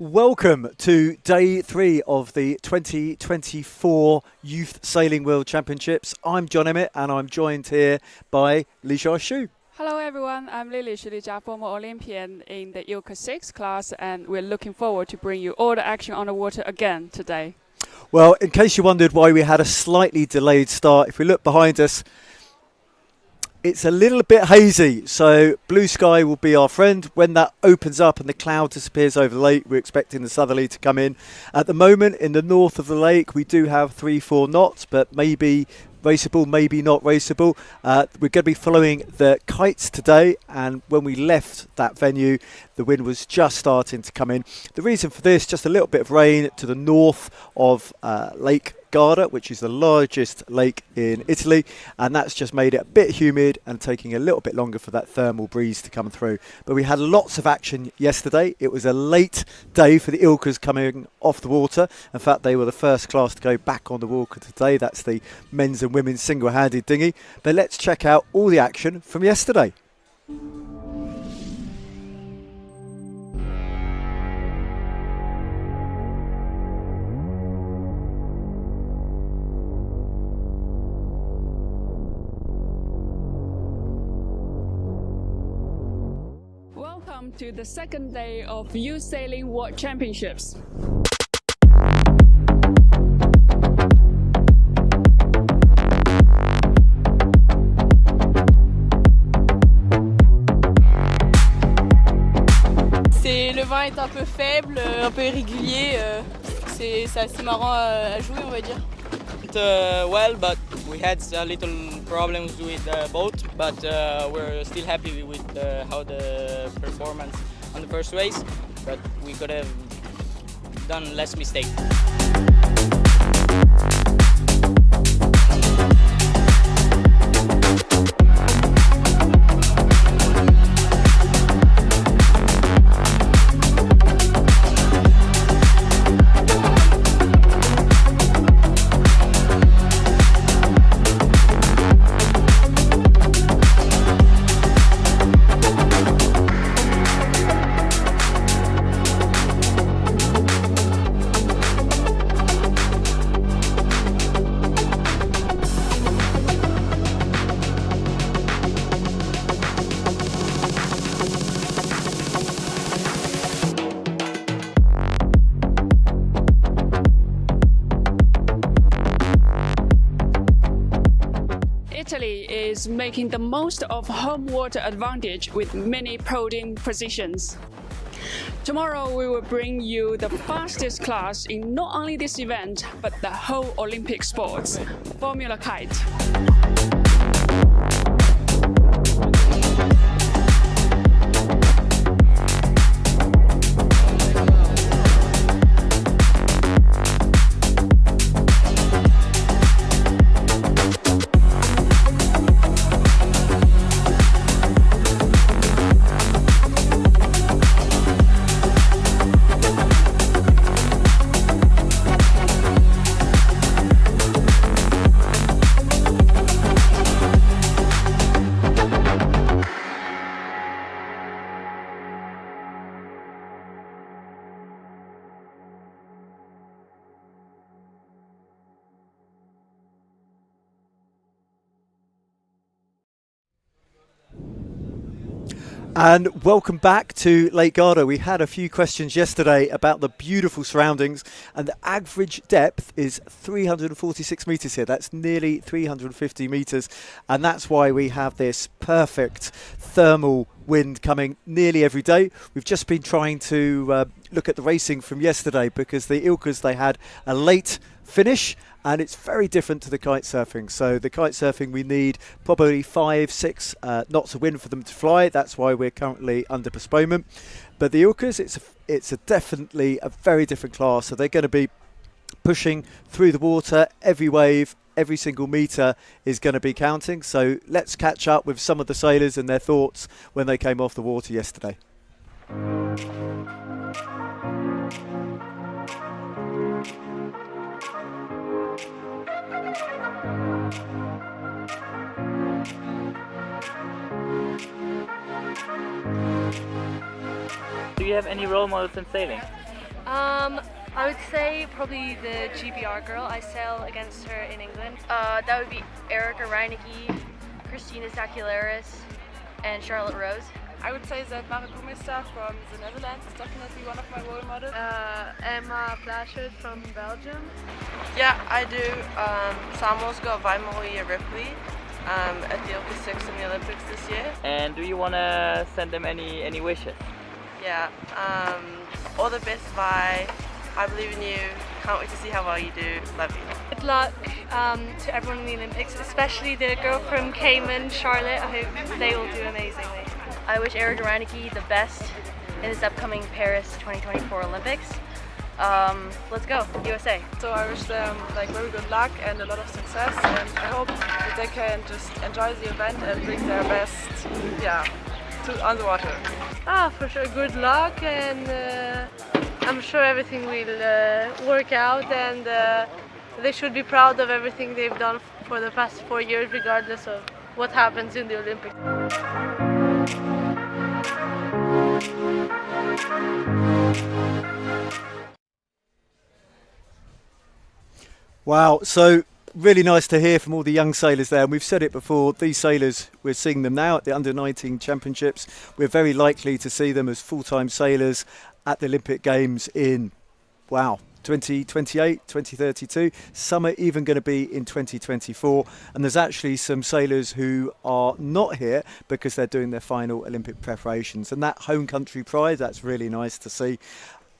Welcome to day 3 of the 2024 Youth Sailing World Championships. I'm Jon Emmett and I'm joined here by Li Shu. Hello everyone, I'm Lily Shilija, former Olympian in the Ilka 6 class, and we're looking forward to bring you all the action on the water again today. Well, in case you wondered why we had a slightly delayed start, if we look behind us, it's a little bit hazy, so blue sky will be our friend. When that opens up and the cloud disappears over the lake, we're expecting the southerly to come in. At the moment, in the north of the lake, we do have 3-4 knots, but maybe raceable, maybe not raceable. We're going to be following the kites today, and when we left that venue, the wind was just starting to come in. The reason for this, just a little bit of rain to the north of Lake Garda, which is the largest lake in Italy, and that's just made it a bit humid and taking a little bit longer for that thermal breeze to come through. But we had lots of action yesterday. It was a late day for the Ilkas coming off the water. In fact, they were the first class to go back on the water today. That's the men's and women's single-handed dinghy. But let's check out all the action from yesterday. Welcome to the second day of Youth Sailing World Championships. Le vent est un peu faible, un peu irrégulier. C'est assez marrant à jouer, on va dire. Well, but we had a little problems with the boat, but we're still happy with how the performance on the first race, but we could have done less mistakes. Italy is making the most of home water advantage with many podium positions. Tomorrow we will bring you the fastest class in not only this event, but the whole Olympic sports, Formula Kite. And welcome back to Lake Garda. We had a few questions yesterday about the beautiful surroundings, and the average depth is 346 metres here. That's nearly 350 metres, and that's why we have this perfect thermal wind coming nearly every day. We've just been trying to look at the racing from yesterday because the Ilkas, they had a late finish, and it's very different to the kite surfing. So the kite surfing, we need probably 5-6 knots of wind for them to fly. That's why we're currently under postponement. But the Ilkas, it's definitely a very different class. So they're going to be pushing through the water. Every wave, every single metre is going to be counting. So let's catch up with some of the sailors and their thoughts when they came off the water yesterday. Do you have any role models in sailing? I would say probably the GBR girl. I sail against her in England. That would be Erica Reinecke, Christina Sakularis, and Charlotte Rose. I would say that Maragumista from the Netherlands is definitely one of my role models. Emma Blanchard from Belgium. Yeah, I do. Samuelska Vaimahoya Ripley, Ethiopia 6 in the Olympics this year. And do you want to send them any wishes? Yeah, all the best, Vi. I believe in you. Can't wait to see how well you do. Love you. Good luck to everyone in the Olympics, especially the girl from Cayman, Charlotte. I hope they will do amazingly. I wish Erica Reinecke the best in this upcoming Paris 2024 Olympics. Let's go, USA. So I wish them very good luck and a lot of success, and I hope that they can just enjoy the event and bring their best, on the water. For sure, good luck, and I'm sure everything will work out, and they should be proud of everything they've done for the past 4 years, regardless of what happens in the Olympics. Wow, so really nice to hear from all the young sailors there. And we've said it before, these sailors, we're seeing them now at the Under-19 Championships. We're very likely to see them as full-time sailors at the Olympic Games in, 2028, 2032. Some are even going to be in 2024. And there's actually some sailors who are not here because they're doing their final Olympic preparations. And that home country pride, that's really nice to see.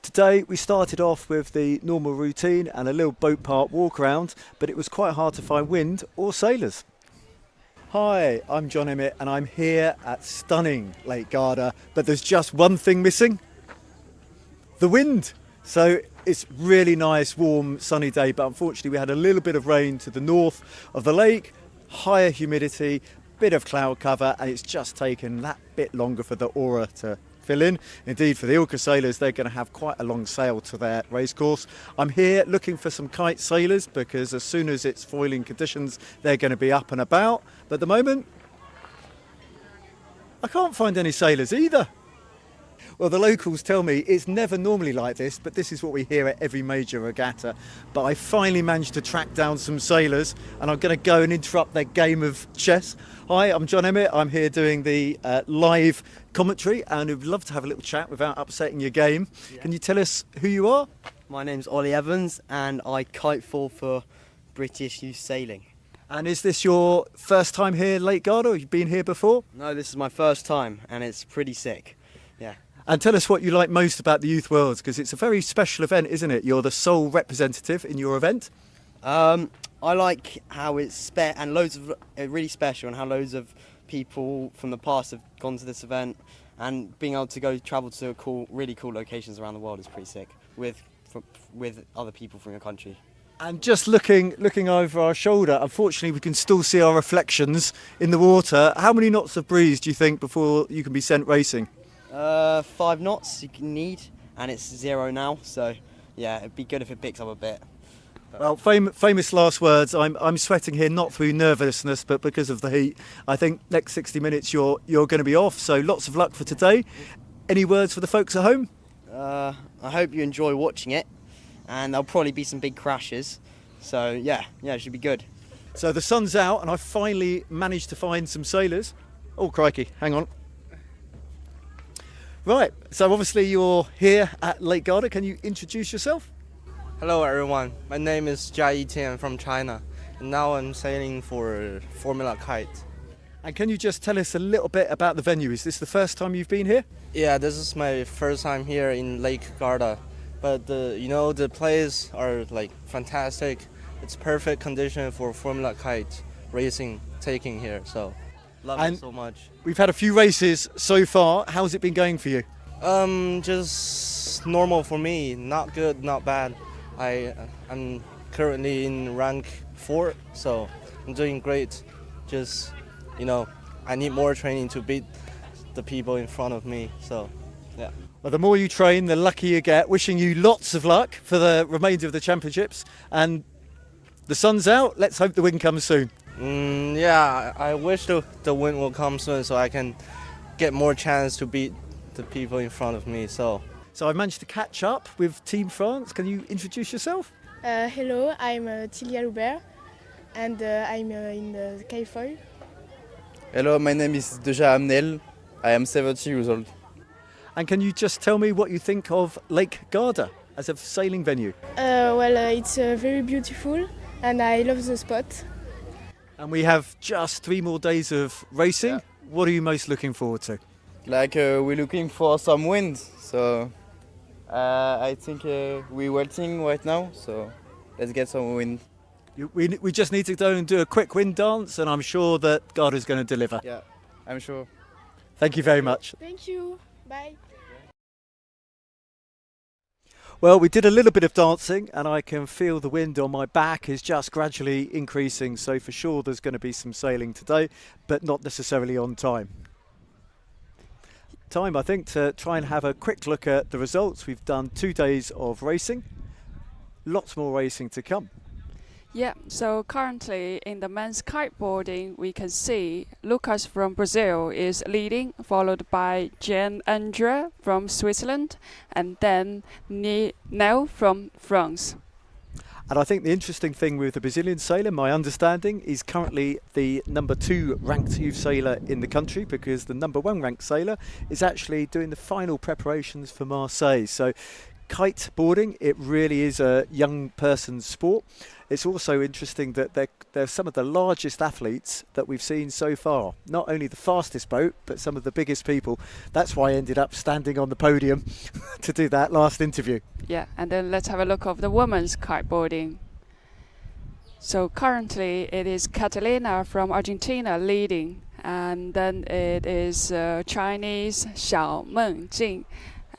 Today we started off with the normal routine and a little boat park walk around, but it was quite hard to find wind or sailors. Hi, I'm Jon Emmett and I'm here at stunning Lake Garda, but there's just one thing missing: the wind. So it's really nice, warm, sunny day, but unfortunately we had a little bit of rain to the north of the lake, higher humidity, bit of cloud cover, and it's just taken that bit longer for the aura to fill in. Indeed, for the Ilka sailors, they're going to have quite a long sail to their race course. I'm here looking for some kite sailors because as soon as it's foiling conditions, they're going to be up and about. But at the moment, I can't find any sailors either. Well, the locals tell me it's never normally like this, but this is what we hear at every major regatta. But I finally managed to track down some sailors, and I'm going to go and interrupt their game of chess. Hi, I'm Jon Emmett. I'm here doing the live commentary, and we'd love to have a little chat without upsetting your game. Yeah. Can you tell us who you are? My name's Ollie Evans, and I kite fall for British Youth Sailing. And is this your first time here, Lake Garda, or you've been here before? No, this is my first time, and it's pretty sick. Yeah. And tell us what you like most about the Youth Worlds, because it's a very special event, isn't it? You're the sole representative in your event. I like how it's really special, and how loads of people from the past have gone to this event, and being able to travel to really cool locations around the world is pretty sick with other people from your country. And just looking over our shoulder, unfortunately we can still see our reflections in the water. How many knots of breeze do you think before you can be sent racing? 5 knots you can need, and it's 0 now, so yeah, it'd be good if it picks up a bit. Well, famous last words. I'm sweating here not through nervousness, but because of the heat. I think next 60 minutes you're going to be off, so lots of luck for today. Any words for the folks at home? I hope you enjoy watching it, and there'll probably be some big crashes, so yeah, it should be good. So the sun's out, and I finally managed to find some sailors. Oh crikey, hang on. Right, so obviously you're here at Lake Garda. Can you introduce yourself? Hello everyone, my name is Jia Tian from China, and now I'm sailing for Formula Kite. And can you just tell us a little bit about the venue? Is this the first time you've been here? Yeah, this is my first time here in Lake Garda, but the plays are fantastic. It's perfect condition for Formula Kite racing taking here, so love it so much. We've had a few races so far. How's it been going for you? Just normal for me. Not good, not bad. I'm currently in rank 4, so I'm doing great. Just, I need more training to beat the people in front of me, so yeah. Well, the more you train, the luckier you get. Wishing you lots of luck for the remainder of the championships. And the sun's out. Let's hope the wind comes soon. Yeah, I wish the wind will come soon so I can get more chance to beat the people in front of me. So So I've managed to catch up with Team France. Can you introduce yourself? Hello, I'm Italia Team and I'm in the K-foil. Hello, my name is Jon Emmett. I am 70 years old. And can you just tell me what you think of Lake Garda as a sailing venue? It's very beautiful and I love the spot. And we have just 3 more days of racing. Yeah. What are you most looking forward to? We're looking for some wind, so I think we're waiting right now, so let's get some wind. We just need to go and do a quick wind dance, and I'm sure that Garda is going to deliver. Yeah, I'm sure. Thank you very much. Thank you. Bye. Well, we did a little bit of dancing and I can feel the wind on my back is just gradually increasing. So for sure there's going to be some sailing today, but not necessarily on time. Time, I think, to try and have a quick look at the results. We've done 2 days of racing. Lots more racing to come. Yeah, so currently in the men's kiteboarding, we can see Lucas from Brazil is leading, followed by Jon Emmett from Switzerland, and then Nel from France. And I think the interesting thing with the Brazilian sailor, my understanding, is currently the number 2 ranked youth sailor in the country, because the number 1 ranked sailor is actually doing the final preparations for Marseille. So kiteboarding, it really is a young person's sport. It's also interesting that they're some of the largest athletes that we've seen so far. Not only the fastest boat, but some of the biggest people. That's why I ended up standing on the podium to do that last interview. Yeah, and then let's have a look of the women's kiteboarding. So currently it is Catalina from Argentina leading, and then it is Chinese Xiao Mengjing,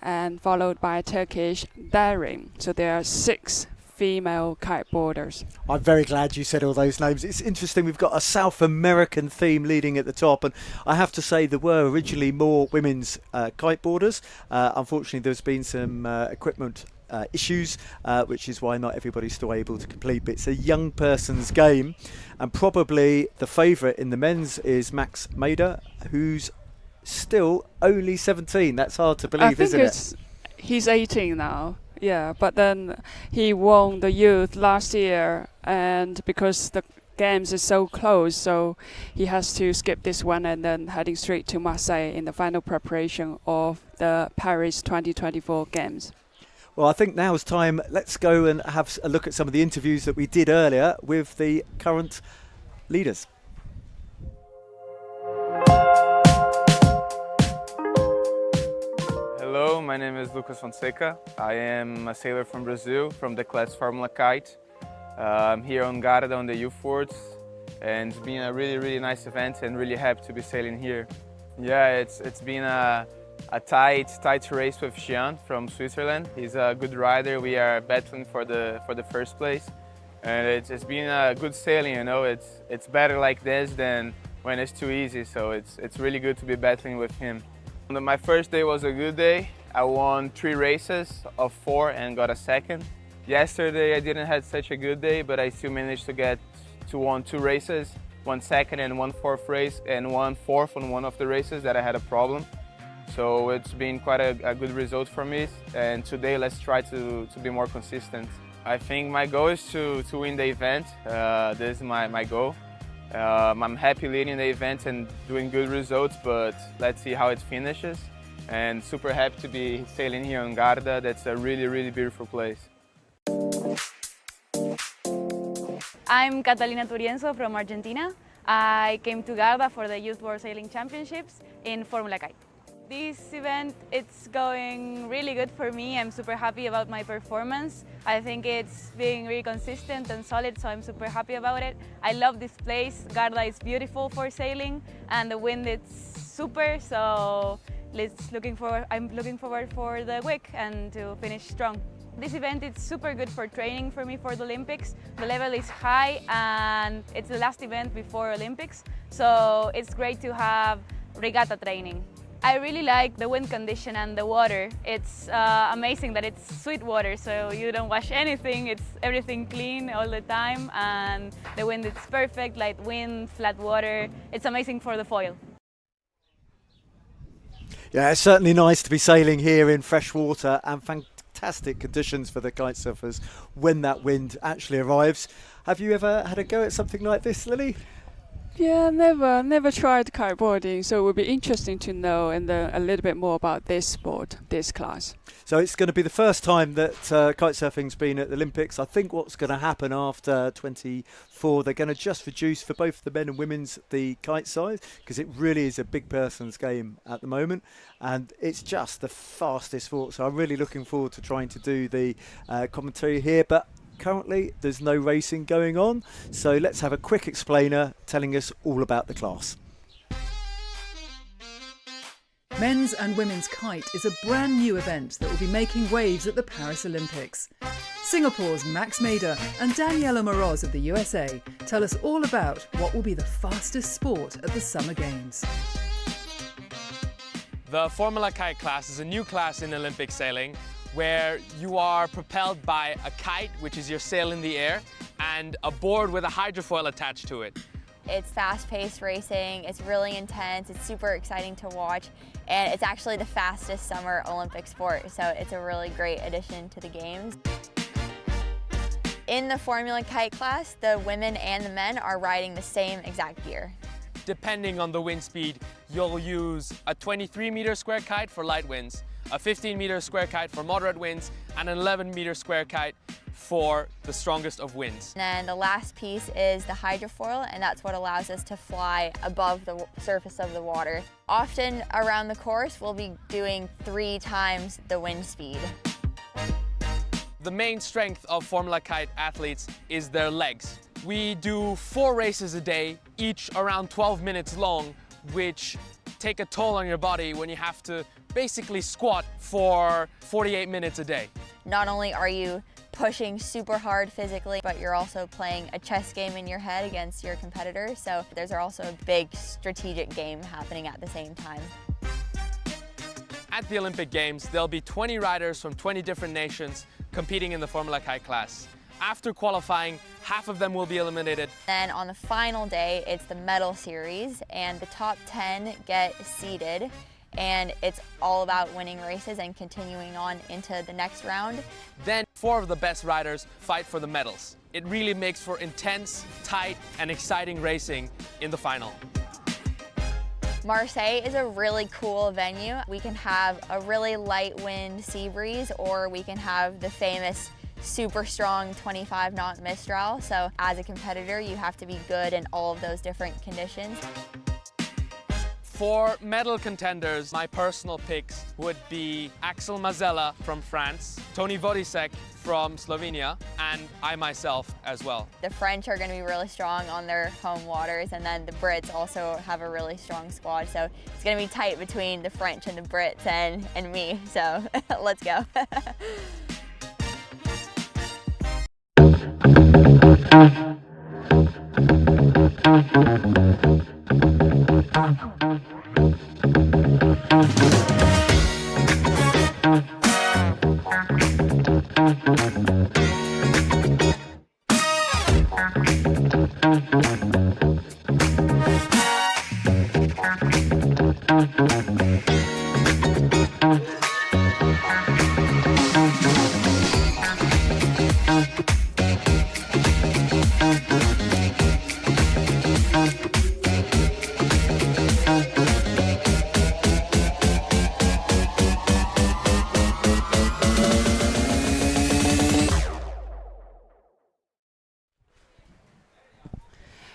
and followed by Turkish Darin. So there are 6 female kiteboarders. I'm very glad you said all those names. It's interesting, we've got a South American theme leading at the top, and I have to say there were originally more women's kiteboarders. Unfortunately there's been some equipment issues, which is why not everybody's still able to complete, but it's a young person's game, and probably the favourite in the men's is Max Mader, who's still only 17. That's hard to believe, isn't it? He's 18 now. Yeah, but then he won the youth last year, and because the games is so close, so he has to skip this one and then heading straight to Marseille in the final preparation of the Paris 2024 games. Well, I think now is time. Let's go and have a look at some of the interviews that we did earlier with the current leaders. Hello, my name is Lucas Fonseca. I am a sailor from Brazil, from the class Formula Kite. I'm here on Garda on the U-Forts, and it's been a really nice event and really happy to be sailing here. Yeah, it's been a tight race with Jon from Switzerland. He's a good rider. We are battling for the first place, and it's been a good sailing. You know, it's better like this than when it's too easy. So it's really good to be battling with him. My first day was a good day. I won 3 races of 4 and got a second. Yesterday I didn't have such a good day, but I still managed to won 2 races, 1 second and 1 fourth race, and 1 fourth on one of the races that I had a problem. So it's been quite a good result for me, and today let's try to be more consistent. I think my goal is to win the event. This is my goal. I'm happy leading the event and doing good results, but let's see how it finishes. And super happy to be sailing here on Garda. That's a really beautiful place. I'm Catalina Turienzo from Argentina. I came to Garda for the Youth World Sailing Championships in Formula Kite. This event, it's going really good for me. I'm super happy about my performance. I think it's being really consistent and solid, so I'm super happy about it. I love this place. Garda is beautiful for sailing, and the wind is super, so I'm looking forward for the week and to finish strong. This event is super good for training for me for the Olympics. The level is high and it's the last event before Olympics, so it's great to have regatta training. I really like the wind condition and the water. It's amazing that it's sweet water, so you don't wash anything. It's everything clean all the time, and the wind is perfect, light wind, flat water. It's amazing for the foil. Yeah, it's certainly nice to be sailing here in fresh water and fantastic conditions for the kite surfers when that wind actually arrives. Have you ever had a go at something like this, Lily? Yeah, never tried kiteboarding, so it would be interesting to know and a little bit more about this sport, this class. So it's going to be the first time that kite surfing's been at the Olympics. I think what's going to happen after 24, they're going to just reduce for both the men and women's the kite size, because it really is a big person's game at the moment, and it's just the fastest sport. So I'm really looking forward to trying to do the commentary here, but currently there's no racing going on, so let's have a quick explainer telling us all about the class. Men's and women's kite is a brand new event that will be making waves at the Paris Olympics. Singapore's Max Mader and Daniela Moroz of the USA tell us all about what will be the fastest sport at the Summer Games. The Formula Kite class is a new class in Olympic sailing where you are propelled by a kite, which is your sail in the air, and a board with a hydrofoil attached to it. It's fast-paced racing, it's really intense, it's super exciting to watch, and it's actually the fastest summer Olympic sport, so it's a really great addition to the games. In the Formula Kite class, the women and the men are riding the same exact gear. Depending on the wind speed, you'll use a 23-meter square kite for light winds, a 15-meter square kite for moderate winds, and an 11-meter square kite for the strongest of winds. And then the last piece is the hydrofoil, and that's what allows us to fly above the surface of the water. Often around the course, we'll be doing 3 times the wind speed. The main strength of Formula Kite athletes is their legs. We do 4 races a day, each around 12 minutes long, which take a toll on your body when you have to basically squat for 48 minutes a day. Not only are you pushing super hard physically, but you're also playing a chess game in your head against your competitors, so there's also a big strategic game happening at the same time. At the Olympic Games, there'll be 20 riders from 20 different nations competing in the Formula Kite class. After qualifying, half of them will be eliminated. Then on the final day, it's the medal series, and the top 10 get seeded, and it's all about winning races and continuing on into the next round. Then 4 of the best riders fight for the medals. It really makes for intense, tight, and exciting racing in the final. Marseille is a really cool venue. We can have a really light wind sea breeze, or we can have the famous super strong 25-knot Mistral. So as a competitor, you have to be good in all of those different conditions. For medal contenders, my personal picks would be Axel Mazella from France, Tony Vodisek from Slovenia, and I myself as well. The French are going to be really strong on their home waters, and then the Brits also have a really strong squad, so it's going to be tight between the French and the Brits and me, so let's go.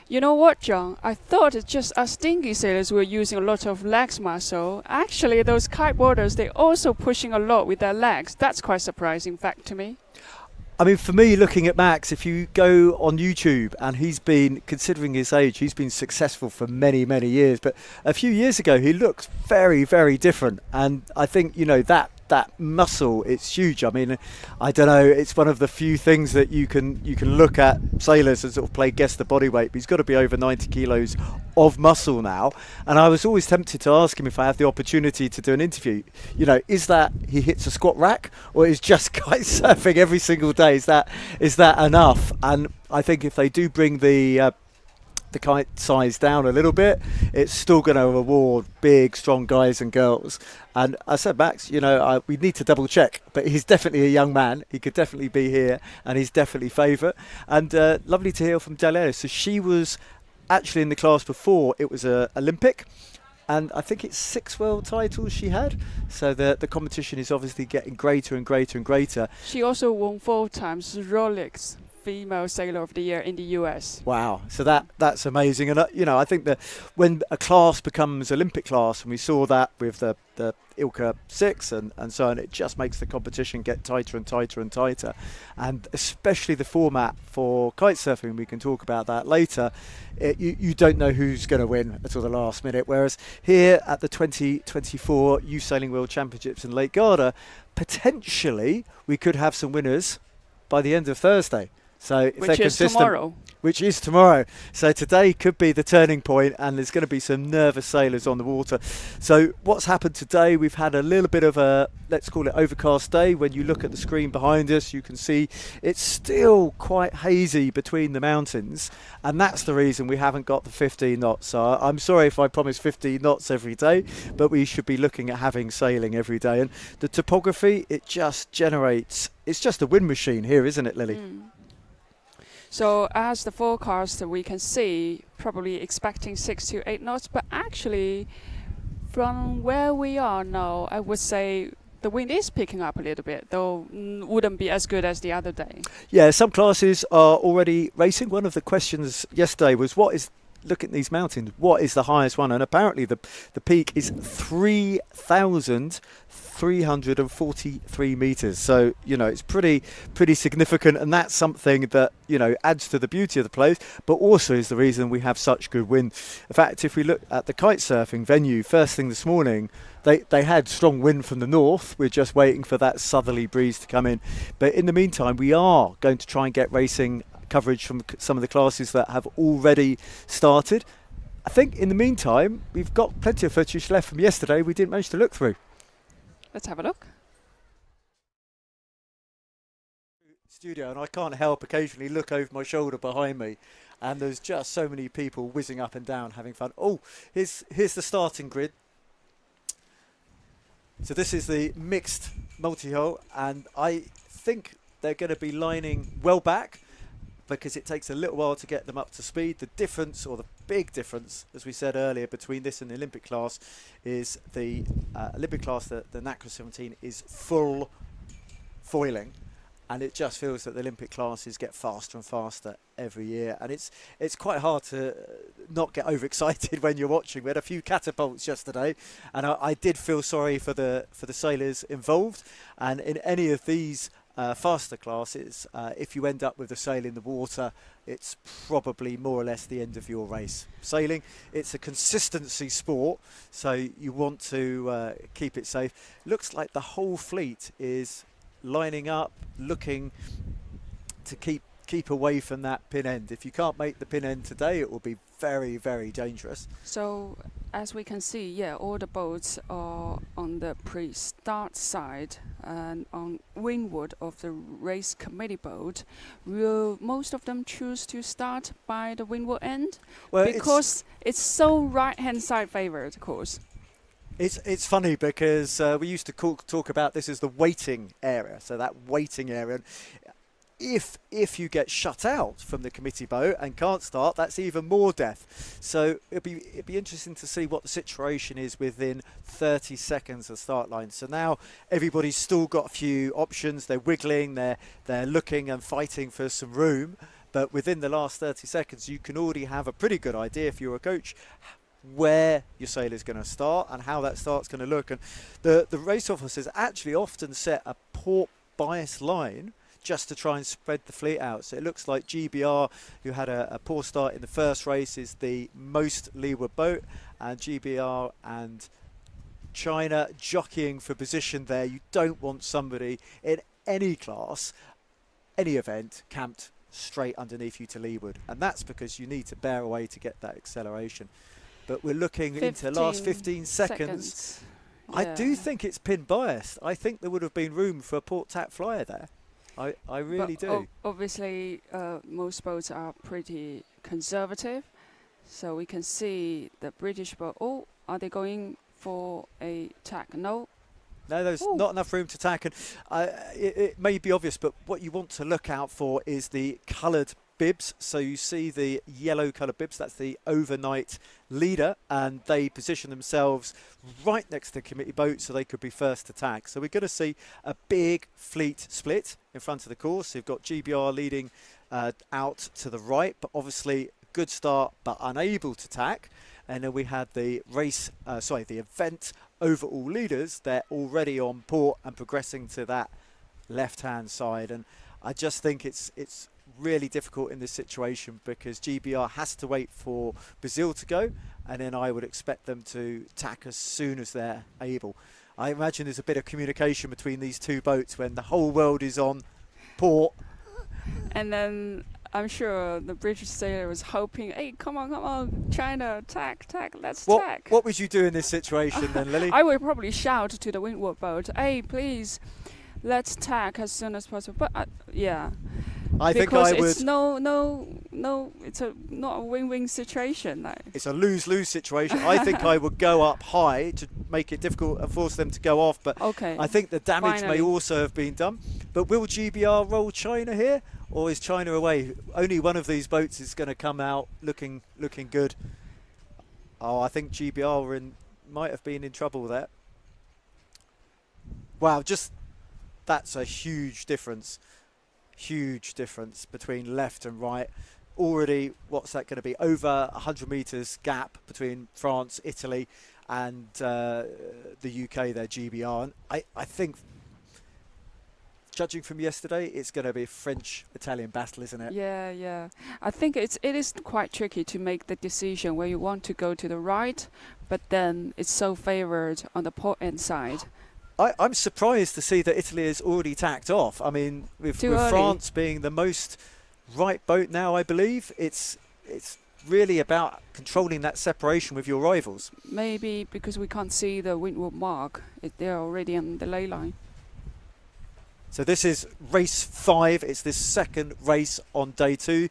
You know what, John? I thought it's just us dinghy sailors were using a lot of legs muscle. Actually, those kiteboarders, they're also pushing a lot with their legs. That's quite surprising fact to me. I mean, for me, looking at Max, if you go on YouTube, and he's been, considering his age, he's been successful for many, many years. But a few years ago, he looked very, very different. And I think, you know, that muscle, it's huge. I mean, I don't know, it's one of the few things that you can look at sailors and sort of play guess the body weight, but he's got to be over 90 kilos of muscle now. And I was always tempted to ask him, if I have the opportunity to do an interview, you know, is that he hits a squat rack, or is just kite surfing every single day? Is that enough? And I think if they do bring the the kite size down a little bit, it's still going to reward big, strong guys and girls. And I said, Max, you know, we need to double check, but he's definitely a young man. He could definitely be here, and he's definitely favourite. And lovely to hear from Della. So she was actually in the class before it was a Olympic. And I think it's 6 world titles she had. So the competition is obviously getting greater and greater and greater. She also won 4 times Rolex Female Sailor of the Year in the US. Wow, so that's amazing. And you know, I think that when a class becomes Olympic class, and we saw that with the Ilka 6 and so on, it just makes the competition get tighter and tighter and tighter. And especially the format for kite surfing, we can talk about that later. You don't know who's going to win until the last minute. Whereas here at the 2024 Youth Sailing World Championships in Lake Garda, potentially we could have some winners by the end of Thursday. So if they're consistent, tomorrow. Which is tomorrow. So today could be the turning point, and there's going to be some nervous sailors on the water. So what's happened today, we've had a little bit of a, let's call it overcast day. When you look at the screen behind us, you can see it's still quite hazy between the mountains, and that's the reason we haven't got the 15 knots. So I'm sorry if I promise 15 knots every day, but we should be looking at having sailing every day. And the topography, it just generates, it's just a wind machine here, isn't it, Lily? So as the forecast we can see, probably expecting 6 to 8 knots, but actually from where we are now, I would say the wind is picking up a little bit, though wouldn't be as good as the other day. Yeah, some classes are already racing. One of the questions yesterday was, look at these mountains, what is the highest one? And apparently the peak is 3,343 metres. So, you know, it's pretty significant, and that's something that, you know, adds to the beauty of the place, but also is the reason we have such good wind. In fact, if we look at the kite surfing venue, first thing this morning, they had strong wind from the north. We're just waiting for that southerly breeze to come in. But in the meantime, we are going to try and get racing coverage from some of the classes that have already started. I think in the meantime, we've got plenty of footage left from yesterday we didn't manage to look through. Let's have a look. Studio, and I can't help occasionally look over my shoulder behind me, and there's just so many people whizzing up and down having fun. Oh, here's the starting grid. So this is the mixed multi-hull, and I think they're going to be lining well back, because it takes a little while to get them up to speed. The difference, or the big difference, as we said earlier, between this and the Olympic class is the Olympic class, the NACRA 17, is full foiling, and it just feels that the Olympic classes get faster and faster every year, and it's quite hard to not get overexcited when you're watching. We had a few catapults yesterday, and I did feel sorry for the sailors involved. And in any of these faster classes, if you end up with a sail in the water, it's probably more or less the end of your race. Sailing, it's a consistency sport, so you want to keep it safe. Looks like the whole fleet is lining up, looking to keep away from that pin end. If you can't make the pin end today, it will be very, very dangerous. So as we can see, yeah, all the boats are on the pre-start side, and on windward of the race committee boat, will most of them choose to start by the windward end? Well, because it's so right-hand side favored, of course. It's funny because we used to talk about this as the waiting area. So that waiting area, if you get shut out from the committee boat and can't start, that's even more death. So it'd be interesting to see what the situation is within 30 seconds of start line. So now everybody's still got a few options. They're wiggling, they're looking and fighting for some room. But within the last 30 seconds, you can already have a pretty good idea, if you're a coach, where your sail is going to start and how that start's going to look. And the race officers actually often set a port bias line just to try and spread the fleet out. So it looks like GBR, who had a poor start in the first race, is the most leeward boat, and GBR and China jockeying for position there. You don't want somebody in any class, any event, camped straight underneath you to leeward, and that's because you need to bear away to get that acceleration. But we're looking into the last 15 seconds. Yeah. I do think it's pin biased. I think there would have been room for a port tack flyer there. I really do. Obviously, most boats are pretty conservative, So we can see the British boat. Oh, are they going for a tack? No. No, there's not enough room to tack. And it may be obvious, but what you want to look out for is the coloured bibs. So you see the yellow coloured bibs, that's the overnight leader, and they position themselves right next to the committee boat so they could be first to tack. So we're going to see a big fleet split in front of the course. You've got GBR leading out to the right, but obviously good start but unable to tack. And then we had the the event overall leaders. They're already on port and progressing to that left-hand side. And I just think it's really difficult in this situation because GBR has to wait for Brazil to go, and then I would expect them to tack as soon as they're able. I imagine there's a bit of communication between these two boats when the whole world is on port. And then I'm sure the British sailor was hoping, hey, come on, China, tack, let's tack. What would you do in this situation then, Lily? I would probably shout to the windward boat, hey, please, let's tack as soon as possible. But yeah, I think I would. It's it's not a win-win situation. No. It's a lose-lose situation. I think I would go up high to make it difficult and force them to go off. But I think the damage may also have been done. But will GBR roll China here, or is China away? Only one of these boats is going to come out looking good. Oh, I think GBR might have been in trouble there. Wow, that's a huge difference. Huge difference between left and right. Already, what's that going to be? Over 100 metres gap between France, Italy and the UK, their GBR. And I think, judging from yesterday, it's going to be a French-Italian battle, isn't it? Yeah. I think it is quite tricky to make the decision where you want to go to the right, but then it's so favoured on the port end side. I'm surprised to see that Italy has already tacked off. I mean, with France being the most right boat now, I believe, it's really about controlling that separation with your rivals. Maybe because we can't see the windward mark. They're already on the ley line. So this is race 5. It's this second race on day 2.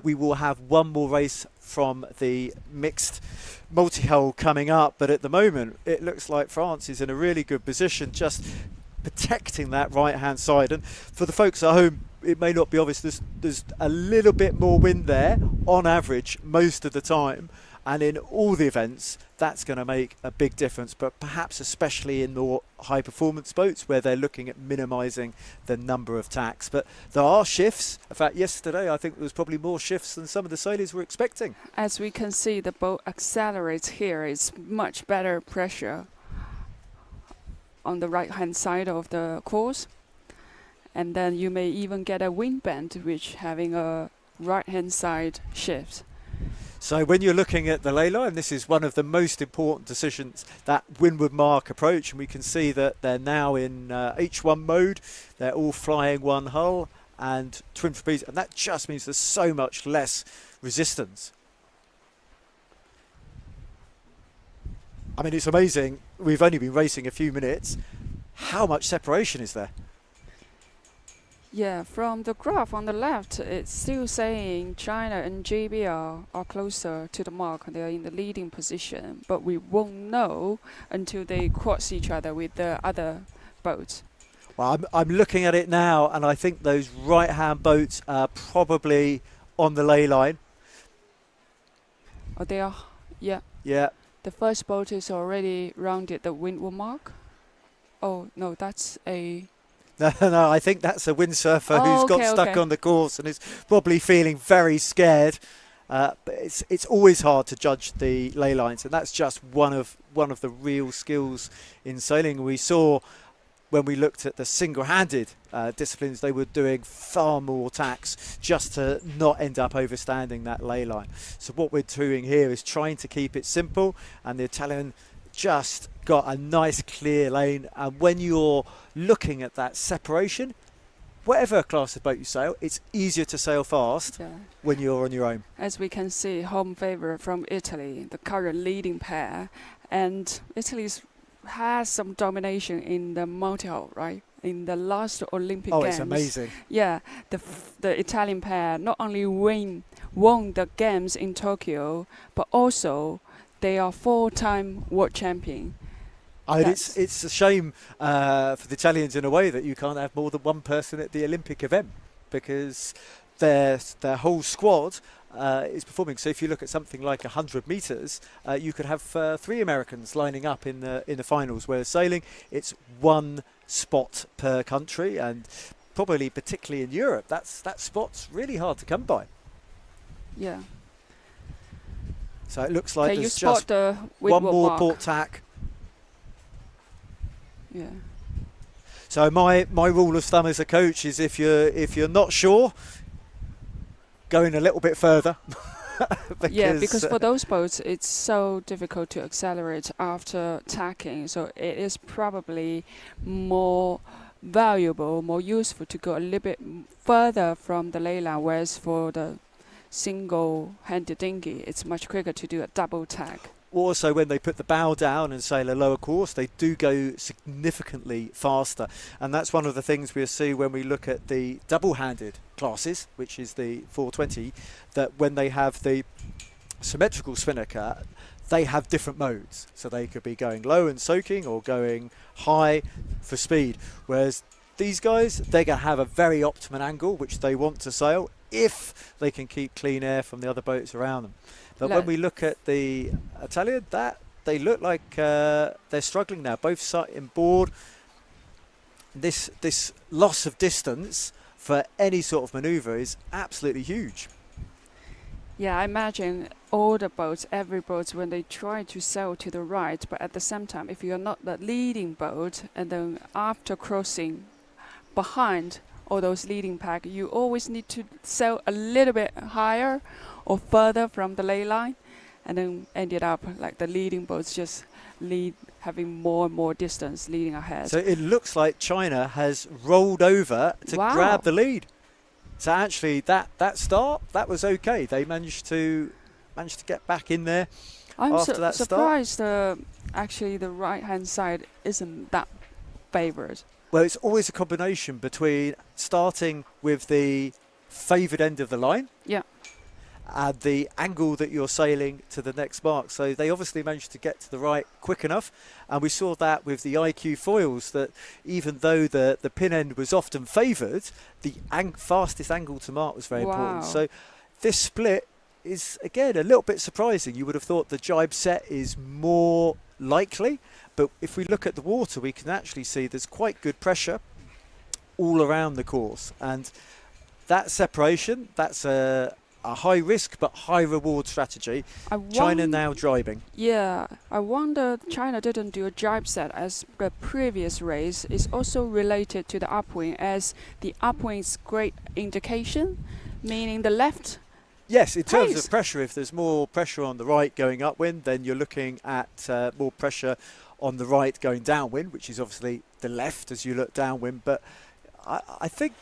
We will have one more race from the mixed multi-hull coming up, but at the moment it looks like France is in a really good position, just protecting that right hand side. And for the folks at home, it may not be obvious, there's a little bit more wind there on average most of the time, and in all the events that's going to make a big difference, but perhaps especially in more high performance boats where they're looking at minimising the number of tacks. But there are shifts. In fact, yesterday I think there was probably more shifts than some of the sailors were expecting. As we can see, the boat accelerates here. It's much better pressure on the right hand side of the course, and then you may even get a wind bend which having a right hand side shift. So when you're looking at the ley line, this is one of the most important decisions, that windward mark approach, and we can see that they're now in H1 mode. They're all flying one hull and twin trapeze, and that just means there's so much less resistance. I mean, it's amazing. We've only been racing a few minutes. How much separation is there? Yeah, from the graph on the left, it's still saying China and GBR are closer to the mark. They are in the leading position, but we won't know until they cross each other with the other boats. Well, I'm looking at it now, and I think those right-hand boats are probably on the ley line. Oh, they are? Yeah. Yeah. The first boat is already rounded the windward mark. Oh, no, that's a... No, I think that's a windsurfer who's got stuck on the course and is probably feeling very scared. But it's always hard to judge the ley lines, and that's just one of the real skills in sailing. We saw when we looked at the single-handed disciplines, they were doing far more tacks just to not end up overstanding that ley line. So what we're doing here is trying to keep it simple, and the Italian just got a nice clear lane. And when you're looking at that separation, whatever class of boat you sail, it's easier to sail fast when you're on your own. As we can see, home favourite from Italy, the current leading pair, and Italy has some domination in the multi-hull, right? In the last Olympic Games. Oh, it's amazing. Yeah, the Italian pair not only win won the games in Tokyo, but also they are 4-time world champion. It's a shame for the Italians in a way that you can't have more than one person at the Olympic event, because their whole squad is performing. So if you look at something like 100 meters, you could have 3 Americans lining up in the finals, whereas sailing, it's one spot per country, and probably particularly in Europe, that spot's really hard to come by. Yeah. So it looks like Can there's you just spot the one windward more mark? port tack. Yeah. So my rule of thumb as a coach is if you're not sure, going a little bit further. Because for those boats, it's so difficult to accelerate after tacking. So it is probably more valuable, more useful to go a little bit further from the ley line, whereas for the single-handed dinghy, it's much quicker to do a double tack. Also, when they put the bow down and sail a lower course, they do go significantly faster. And that's one of the things we'll see when we look at the double-handed classes, which is the 420, that when they have the symmetrical spinnaker, they have different modes. So they could be going low and soaking or going high for speed. Whereas these guys, they're going to have a very optimum angle, which they want to sail if they can keep clean air from the other boats around them. But when we look at the Italian, they look like they're struggling now, both side and board. This loss of distance for any sort of manoeuvre is absolutely huge. Yeah, I imagine all the boats, every boat, when they try to sail to the right, but at the same time, if you're not the leading boat, and then after crossing behind all those leading pack, you always need to sail a little bit higher or further from the ley line, and then ended up like the leading boats just having more and more distance leading ahead. So it looks like China has rolled over to grab the lead. So actually that start, that was okay. They managed to get back in there after that surprised start. Actually the right hand side isn't that favoured. Well, it's always a combination between starting with the favoured end of the line, and the angle that you're sailing to the next mark. So they obviously managed to get to the right quick enough, and we saw that with the IQ foils, that even though the pin end was often favoured, the fastest angle to mark was very important. So this split is, again, a little bit surprising. You would have thought the jibe set is more likely, but if we look at the water, we can actually see there's quite good pressure all around the course, and that separation, that's a high risk but high reward strategy. China now driving. Yeah, I wonder China didn't do a jibe set as the previous race. Is also related to the upwind, as the upwind is great indication, meaning the left. Yes, in terms of pressure, if there's more pressure on the right going upwind, then you're looking at more pressure on the right going downwind, which is obviously the left as you look downwind. But I think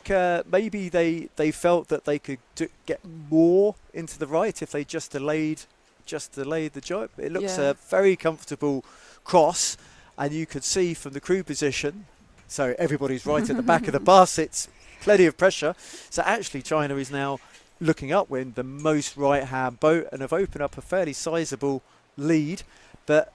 maybe they felt that they could get more into the right if they just delayed the jibe. It looks a very comfortable cross, and you could see from the crew position, so everybody's right at the back of the bus, it's plenty of pressure. So actually China is now looking upwind, the most right-hand boat, and have opened up a fairly sizable lead. But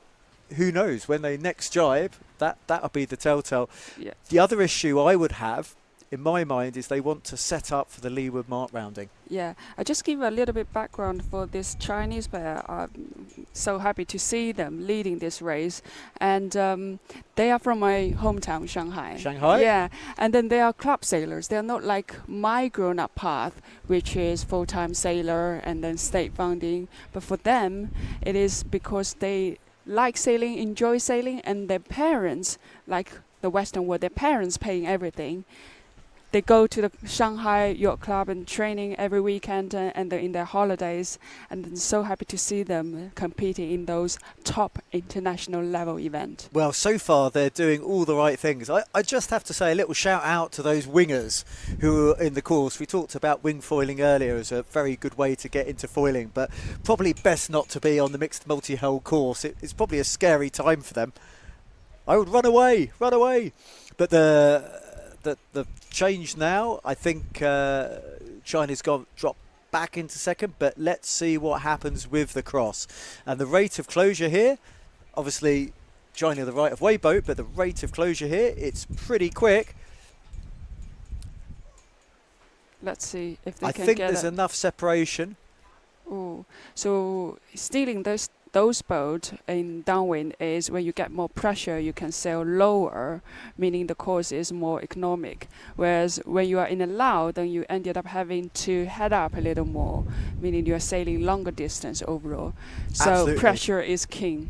who knows, when they next jibe, that'll be the telltale. Yeah. The other issue I would have in my mind is they want to set up for the leeward mark rounding. Yeah, I just give a little bit background for this Chinese pair. I'm so happy to see them leading this race, and they are from my hometown, Shanghai. Shanghai? Yeah, and then they are club sailors. They are not like my grown-up path, which is full-time sailor and then state funding. But for them, it is because they like sailing, enjoy sailing, and their parents, like the Western world, their parents paying everything. They go to the Shanghai Yacht Club and training every weekend, and they're in their holidays, and I'm so happy to see them competing in those top international level events. Well, so far they're doing all the right things. I just have to say a little shout out to those wingers who are in the course. We talked about wing foiling earlier as a very good way to get into foiling, but probably best not to be on the mixed multi-hull course. It's probably a scary time for them. I would run away. But the change now, I think China's dropped back into second, but let's see what happens with the cross. And the rate of closure here, obviously joining the right of way boat, but the rate of closure here, it's pretty quick. Let's see if they I can think get there's enough separation. Ooh. So stealing those boats in downwind is when you get more pressure, you can sail lower, meaning the course is more economic. Whereas when you are in a low, then you ended up having to head up a little more, meaning you are sailing longer distance overall. So Absolutely. pressure is king.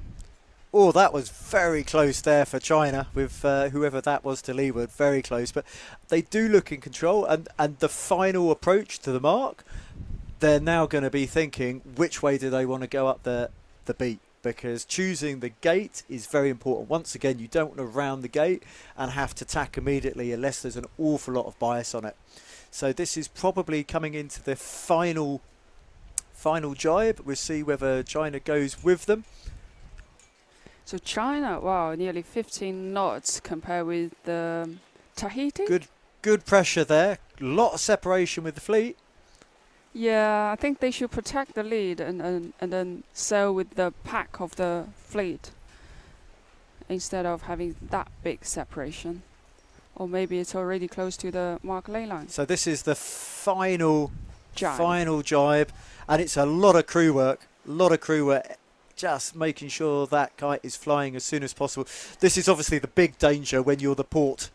Oh, that was very close there for China with whoever that was to leeward. Very close. But they do look in control. And the final approach to the mark, they're now going to be thinking which way do they want to go up the beat, because choosing the gate is very important. Once again, you don't want to round the gate and have to tack immediately unless there's an awful lot of bias on it. So this is probably coming into the final jibe. We'll see whether China goes with them. So China, wow, nearly 15 knots compared with Tahiti. Good pressure there. A lot of separation with the fleet. Yeah, I think they should protect the lead and then sail with the pack of the fleet instead of having that big separation. Or maybe it's already close to the mark ley line. So this is the final jibe, and it's a lot of crew work. Just making sure that kite is flying as soon as possible. This is obviously the big danger when you're the port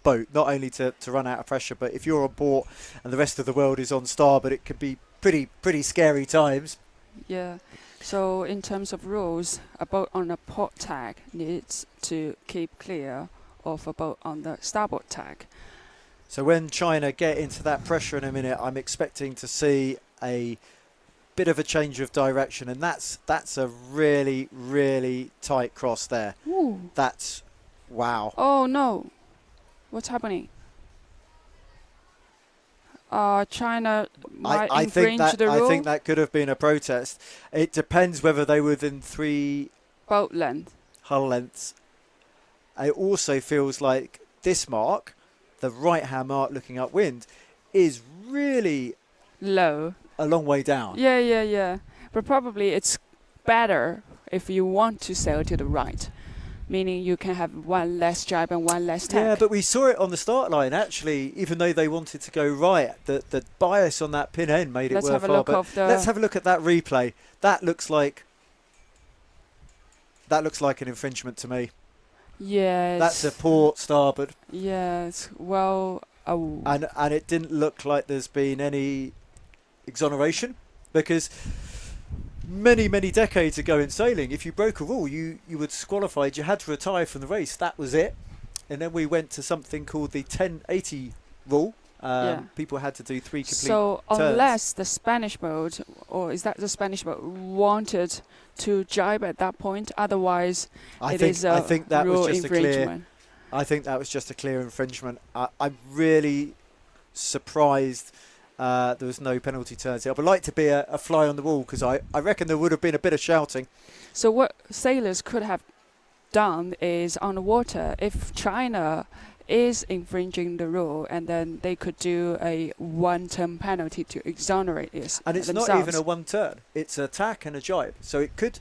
boat, not only to run out of pressure, but if you're on port and the rest of the world is on starboard, it can be pretty scary times. Yeah. So in terms of rules, a boat on a port tack needs to keep clear of a boat on the starboard tack. So when China get into that pressure in a minute, I'm expecting to see a bit of a change of direction, and that's a really tight cross there. Ooh. That's wow. Oh no. What's happening? China might infringe the rule. I think that could have been a protest. It depends whether they were within 3 boat length, hull lengths. It also feels like this mark, the right-hand mark looking upwind, is really low. A long way down. Yeah. But probably it's better if you want to sail to the right, meaning you can have one less jibe and one less tack. Yeah, but we saw it on the start line, actually, even though they wanted to go right. The bias on that pin end made it worthwhile. Let's have a look at that replay. That looks like an infringement to me. Yes. That's a port starboard. Yes, well... And it didn't look like there's been any exoneration, because many decades ago in sailing, if you broke a rule, you were disqualified, you had to retire from the race, that was it. And then we went to something called the 1080 rule. People had to do 3 complete So turns. unless the Spanish boat, or is that the Spanish boat, wanted to jibe at that point, otherwise I think that was just infringement. I think that was just a clear infringement. I'm really surprised there was no penalty turns here. I would like to be a fly on the wall, because I reckon there would have been a bit of shouting. So what sailors could have done is, on the water, if China is infringing the rule, and then they could do a 1-turn penalty to exonerate this. And it's themselves. not even a 1 turn; it's a tack and a jibe. So it could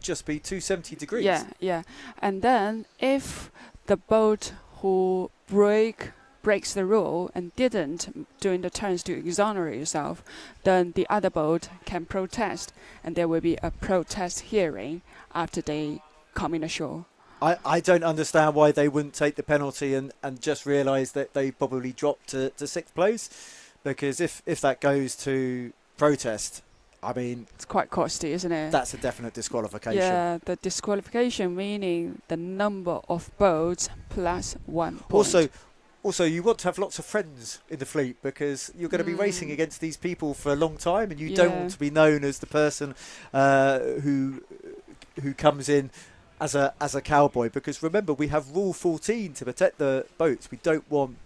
just be 270 degrees. Yeah. And then if the boat who breaks the rule and didn't doing the turns to exonerate yourself, then the other boat can protest, and there will be a protest hearing after they come in ashore. I don't understand why they wouldn't take the penalty and just realise that they probably dropped to 6th place, because if that goes to protest, I mean... It's quite costly, isn't it? That's a definite disqualification. Yeah, the disqualification meaning the number of boats plus 1 point. Also, you want to have lots of friends in the fleet, because you're going to be racing against these people for a long time, and you don't want to be known as the person who comes in as a cowboy. Because remember, we have Rule 14 to protect the boats. We don't want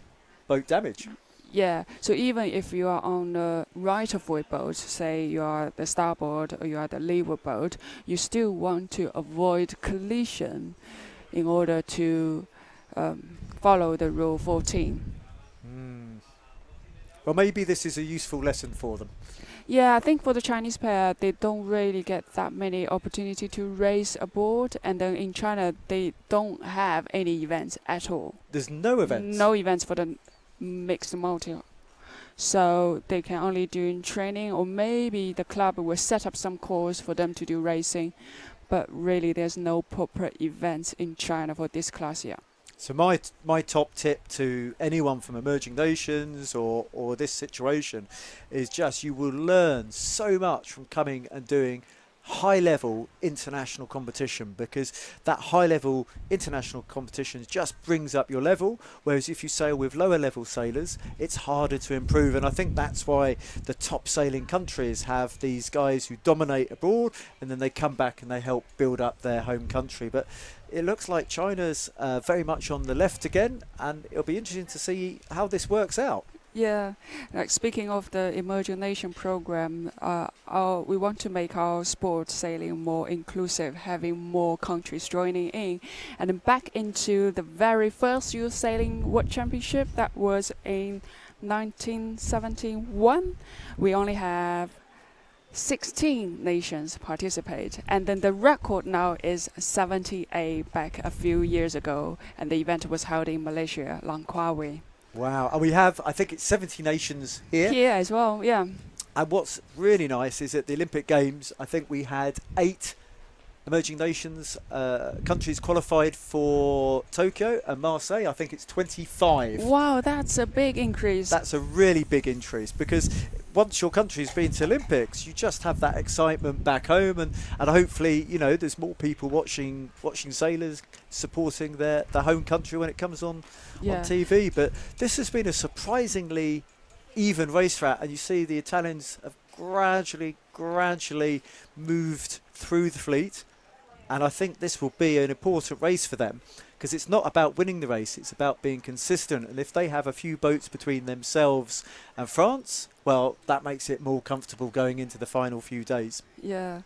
boat damage. Yeah, so even if you are on the right-of-way boat, say you are the starboard or you are the leeward boat, you still want to avoid collision in order to follow the Rule 14. Well, maybe this is a useful lesson for them. Yeah, I think for the Chinese pair, they don't really get that many opportunity to race aboard, and then in China, they don't have any events at all. There's no events? No events for the mixed multi. So they can only do in training, or maybe the club will set up some course for them to do racing, but really there's no proper events in China for this class yet. So my top tip to anyone from emerging nations or this situation is just you will learn so much from coming and doing high-level international competition, because that high-level international competition just brings up your level, whereas if you sail with lower-level sailors, it's harder to improve. And I think that's why the top sailing countries have these guys who dominate abroad, and then they come back and they help build up their home country. But it looks like China's very much on the left again, and it'll be interesting to see how this works out. Yeah, like speaking of the emerging nation program, we want to make our sport sailing more inclusive, having more countries joining in. And then back into the very first youth sailing world championship, that was in 1971. We only have 16 nations participate, and then the record now is 78 back a few years ago, and the event was held in Malaysia, Langkawi. Wow, and we have, I think it's 70 nations here. Here as well, yeah. And what's really nice is at the Olympic Games, I think we had 8 emerging nations countries qualified for Tokyo, and Marseille, I think it's 25. Wow, that's a big increase. That's a really big increase, because once your country's been to Olympics, you just have that excitement back home, and hopefully, you know, there's more people watching sailors, supporting their home country when it comes on TV. But this has been a surprisingly even race route, and you see the Italians have gradually moved through the fleet, and I think this will be an important race for them, because it's not about winning the race, it's about being consistent. And if they have a few boats between themselves and France, well, that makes it more comfortable going into the final few days. Yeah.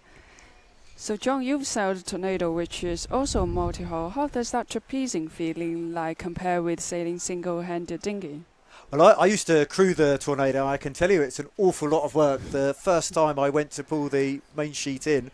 So John, you've sailed Tornado, which is also a multi-hull. How does that trapezing feeling like compare with sailing single-handed dinghy? Well, I used to crew the Tornado. I can tell you it's an awful lot of work. The first time I went to pull the main sheet in,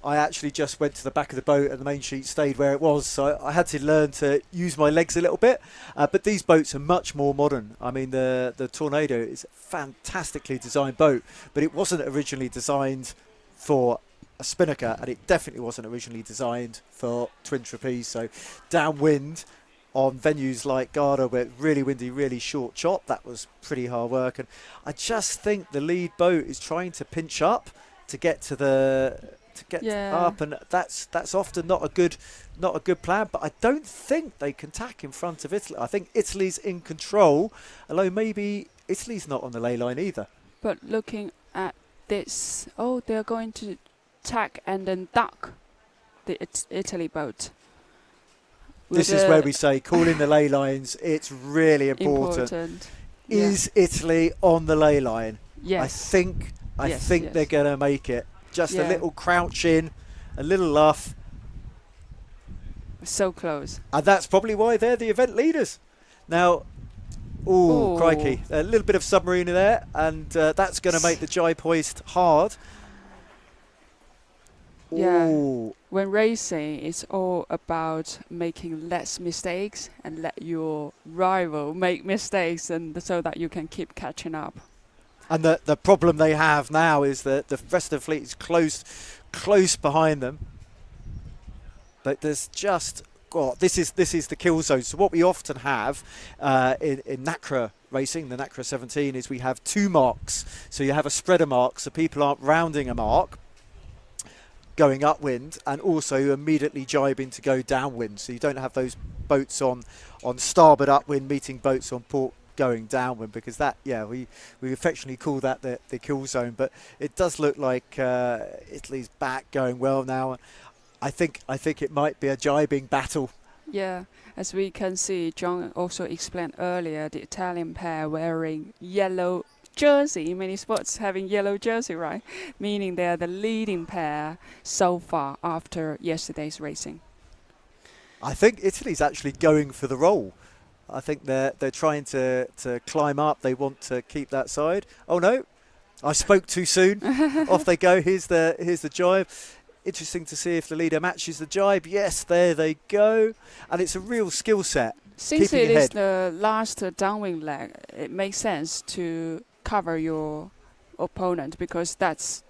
I actually just went to the back of the boat and the main sheet stayed where it was. So I had to learn to use my legs a little bit. But these boats are much more modern. I mean, the Tornado is a fantastically designed boat, but it wasn't originally designed for a spinnaker, and it definitely wasn't originally designed for twin trapeze. So downwind on venues like Garda, where it's really windy, really short chop, that was pretty hard work. And I just think the lead boat is trying to pinch up to get to up, and that's often not a good plan. But I don't think they can tack in front of Italy. I think Italy's in control, although maybe Italy's not on the ley line either. But looking at this, they're going to tack and then duck the Italy boat. This is where we say calling the ley lines. It's really important. Is Italy on the ley line? Yes. I think they're going to make it. Just a little crouch in, a little luff. So close. And that's probably why they're the event leaders. Now, crikey, a little bit of submarine there, and that's going to make the jibe hoist hard. Yeah. When racing, it's all about making less mistakes and let your rival make mistakes, and so that you can keep catching up. And the problem they have now is that the rest of the fleet is close behind them. But there's just this is the kill zone. So what we often have in NACRA racing, the NACRA 17, is we have 2 marks. So you have a spreader mark, so people aren't rounding a mark going upwind, and also immediately jibing to go downwind. So you don't have those boats on starboard upwind meeting boats on port going downwind, because that, we affectionately call that the kill zone. But it does look like Italy's back going well now. I think it might be a jibing battle. Yeah, as we can see, John also explained earlier, the Italian pair wearing yellow jersey. Many sports having yellow jersey, right? Meaning they're the leading pair so far after yesterday's racing. I think Italy's actually going for the role. I think they're trying to climb up. They want to keep that side. Oh no, I spoke too soon. Off they go. Here's the jibe. Interesting to see if the leader matches the jibe. Yes, there they go. And it's a real skill set. Since it is the last downwind leg, it makes sense to cover your opponent because that's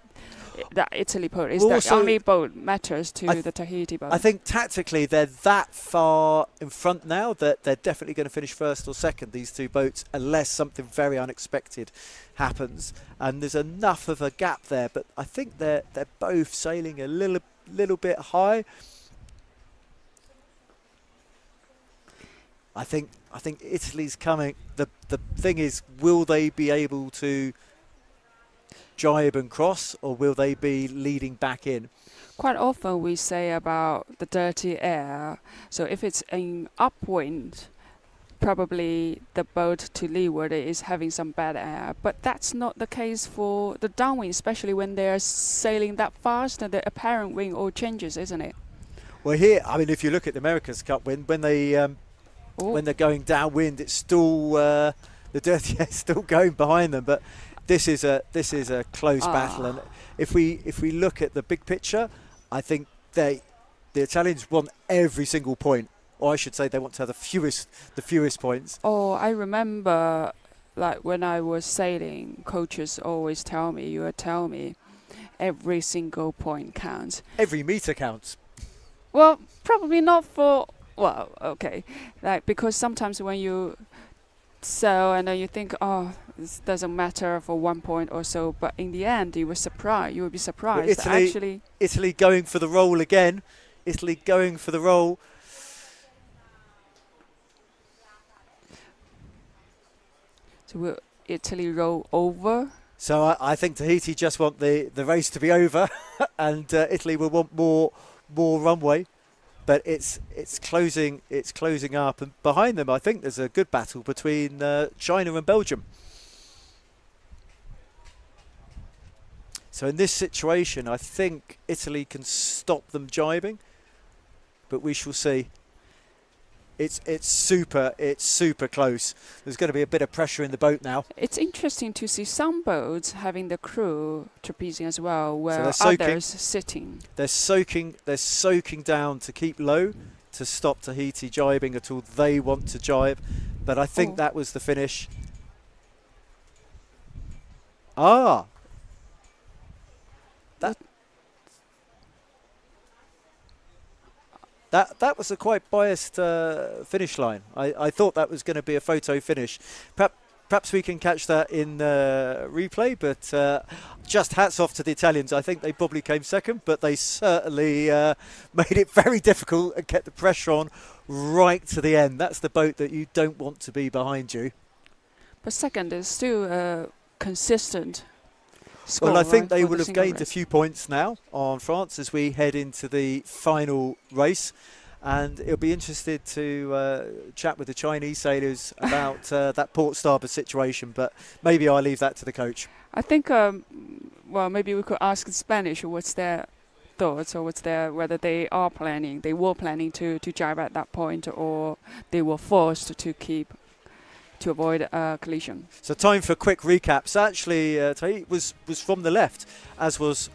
the Italy boat is the only boat matters to the Tahiti boat. I think tactically they're that far in front now that they're definitely going to finish first or second, these two boats, unless something very unexpected happens. And there's enough of a gap there, but I think they're both sailing a little bit high. I think Italy's coming. The thing is, will they be able to jibe and cross, or will they be leading back in? Quite often we say about the dirty air. So if it's in upwind, probably the boat to leeward is having some bad air. But that's not the case for the downwind, especially when they're sailing that fast and the apparent wind all changes, isn't it? Well, here, I mean, if you look at the America's Cup wind, when they're going downwind, it's still the dirty air is still going behind them. But this is a close battle, and if we look at the big picture, I think the Italians want every single point, or I should say they want to have the fewest points. Oh, I remember, like when I was sailing, coaches always tell me, every single point counts. Every meter counts. Well, probably not for okay, like because sometimes when you sail and then you think, oh, this doesn't matter for 1 point or so, but in the end you will be surprised. Well, Italy going for the roll again. Italy going for the roll. So will Italy roll over? So I think Tahiti just want the race to be over, and Italy will want more runway. But it's closing up, and behind them I think there's a good battle between China and Belgium. So in this situation, I think Italy can stop them jibing, but we shall see. It's super close. There's going to be a bit of pressure in the boat now. It's interesting to see some boats having the crew trapezing as well, where so others sitting. They're soaking down to keep low, to stop Tahiti jibing at all. They want to jibe, but I think that was the finish. That was a quite biased finish line. I thought that was going to be a photo finish. Perhaps we can catch that in replay, but just hats off to the Italians. I think they probably came second, but they certainly made it very difficult and kept the pressure on right to the end. That's the boat that you don't want to be behind you. But second is still consistent score. Well, I think right, they will have gained a few points now on France as we head into the final race. And it'll be interested to chat with the Chinese sailors about that port starboard situation, but maybe I'll leave that to the coach. I think, well, maybe we could ask in Spanish what's their thoughts, or whether they were planning to jibe at that point, or they were forced to avoid a collision. So time for quick recaps. Actually, Tahiti was from the left, as was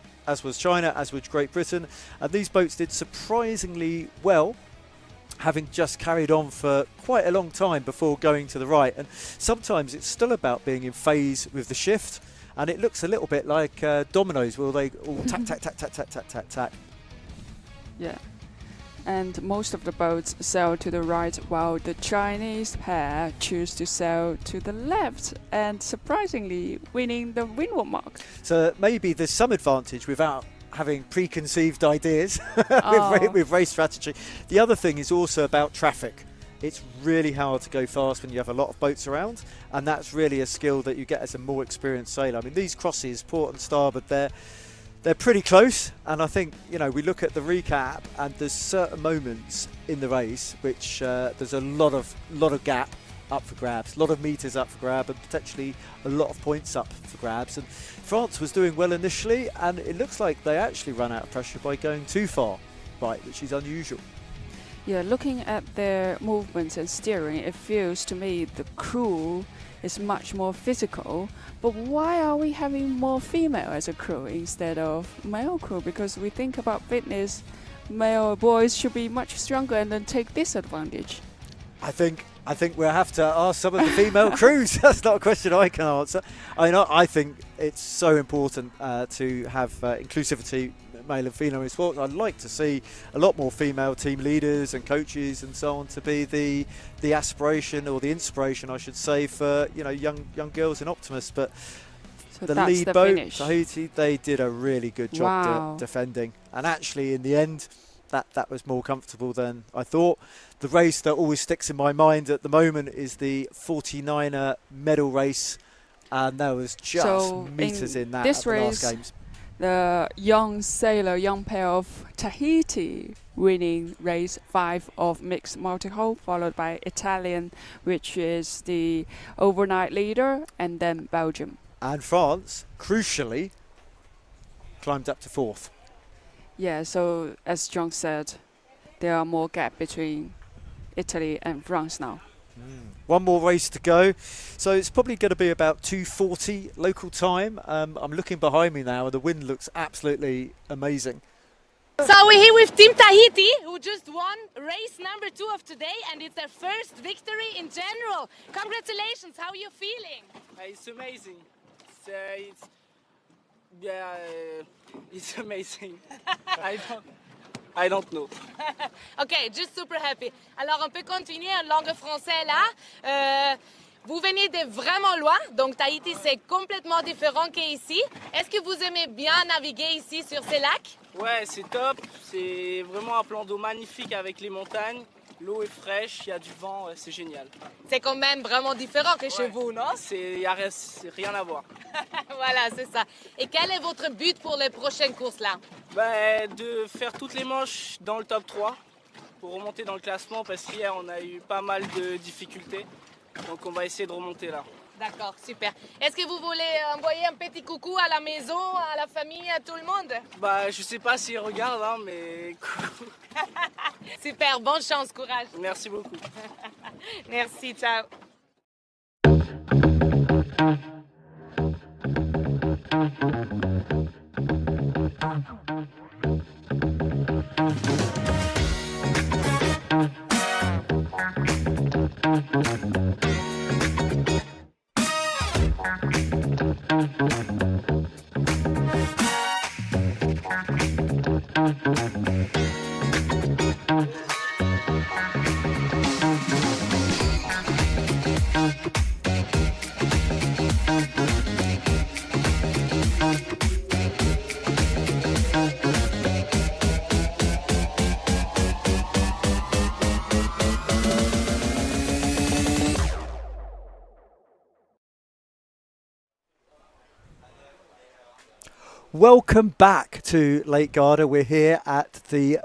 China, as was Great Britain, and these boats did surprisingly well, having just carried on for quite a long time before going to the right. And sometimes it's still about being in phase with the shift, and it looks a little bit like dominoes, where they all tack, tack, tack, tack, tack, tack, tack, tack. Yeah. And most of the boats sail to the right, while the Chinese pair choose to sail to the left, and surprisingly winning the windward mark. So maybe there's some advantage without having preconceived ideas with race strategy. The other thing is also about traffic. It's really hard to go fast when you have a lot of boats around, and that's really a skill that you get as a more experienced sailor. I mean, these crosses, port and starboard, they're pretty close, and I think, you know, we look at the recap and there's certain moments in the race which there's a lot of gap up for grabs, a lot of meters up for grab, and potentially a lot of points up for grabs. And France was doing well initially, and it looks like they actually ran out of pressure by going too far right, which is unusual. Yeah, looking at their movements and steering, it feels to me the crew is much more physical. But why are we having more female as a crew instead of male crew? Because we think about fitness, male boys should be much stronger and then take this advantage. I think we'll have to ask some of the female crews. That's not a question I can answer. I think it's so important to have inclusivity, male and female in sport. I'd like to see a lot more female team leaders and coaches and so on to be the aspiration or the inspiration, I should say, for young girls in Optimus. But so the that's lead the boat, finish. Tahiti, they did a really good job defending, and actually in the end, that was more comfortable than I thought. The race that always sticks in my mind at the moment is the 49er medal race, and there was just meters in that this at the race, last games. The young pair of Tahiti winning race 5 of mixed multi-hull, followed by Italian, which is the overnight leader, and then Belgium. And France, crucially, climbed up to 4th. Yeah, so as Jon said, there are more gap between Italy and France now. One more race to go, so it's probably going to be about 2:40 local time. I'm looking behind me now and the wind looks absolutely amazing. So we're here with Team Tahiti, who just won race number 2 of today, and it's their first victory in general. Congratulations, how are you feeling? It's amazing. It's amazing. I don't know. Ok, just super happy. Alors on peut continuer en langue française là. Vous venez de vraiment loin, donc Tahiti c'est complètement différent qu'ici. Est-ce que vous aimez bien naviguer ici sur ces lacs? Ouais, c'est top. C'est vraiment un plan d'eau magnifique avec les montagnes. L'eau est fraîche, il y a du vent, c'est génial. C'est quand même vraiment différent que chez vous, non? Il n'y a rien à voir. Voilà, c'est ça. Et quel est votre but pour les prochaines courses là? De faire toutes les manches dans le top 3 pour remonter dans le classement, parce qu'hier on a eu pas mal de difficultés. Donc on va essayer de remonter là. D'accord, super. Est-ce que vous voulez envoyer un petit coucou à la maison, à la famille, à tout le monde? Je sais pas s'ils regardent, hein, mais coucou. Super, bonne chance, courage. Merci beaucoup. Merci, ciao. Welcome back to Lake Garda. We're here at the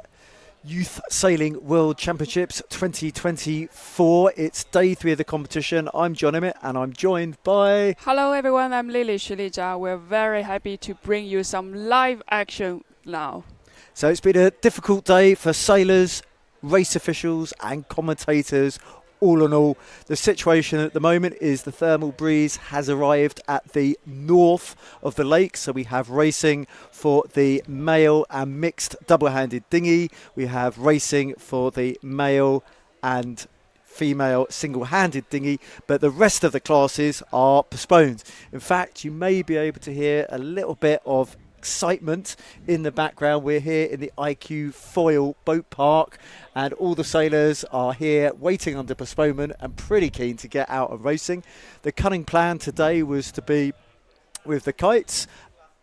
Youth Sailing World Championships 2024. It's day 3 of the competition. I'm Jon Emmett and I'm joined by... Hello everyone, I'm Lily Shilija. We're very happy to bring you some live action now. So it's been a difficult day for sailors, race officials and commentators. All in all, the situation at the moment is the thermal breeze has arrived at the north of the lake. So we have racing for the male and mixed double-handed dinghy. We have racing for the male and female single-handed dinghy, but the rest of the classes are postponed. In fact, you may be able to hear a little bit of excitement in the background. We're here in the IQ Foyle Boat Park and all the sailors are here waiting under postponement and pretty keen to get out and racing. The cunning plan today was to be with the kites.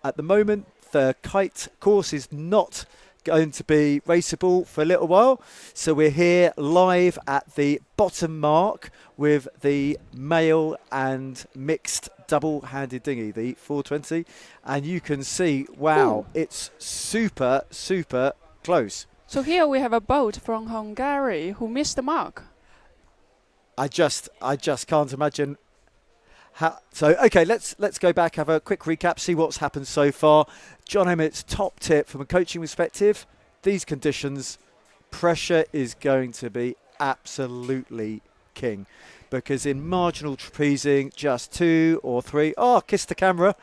At the moment, the kite course is not going to be raceable for a little while, so we're here live at the bottom mark with the male and mixed double-handed dinghy, the 420, and you can see, wow, it's super close. So here we have a boat from Hungary who missed the mark. I just can't imagine how. So okay, let's go back, have a quick recap, see what's happened so far. Jon Emmett's top tip from a coaching perspective: these conditions, pressure is going to be absolutely king, because in marginal trapezing, just 2 or 3. Oh, kiss the camera.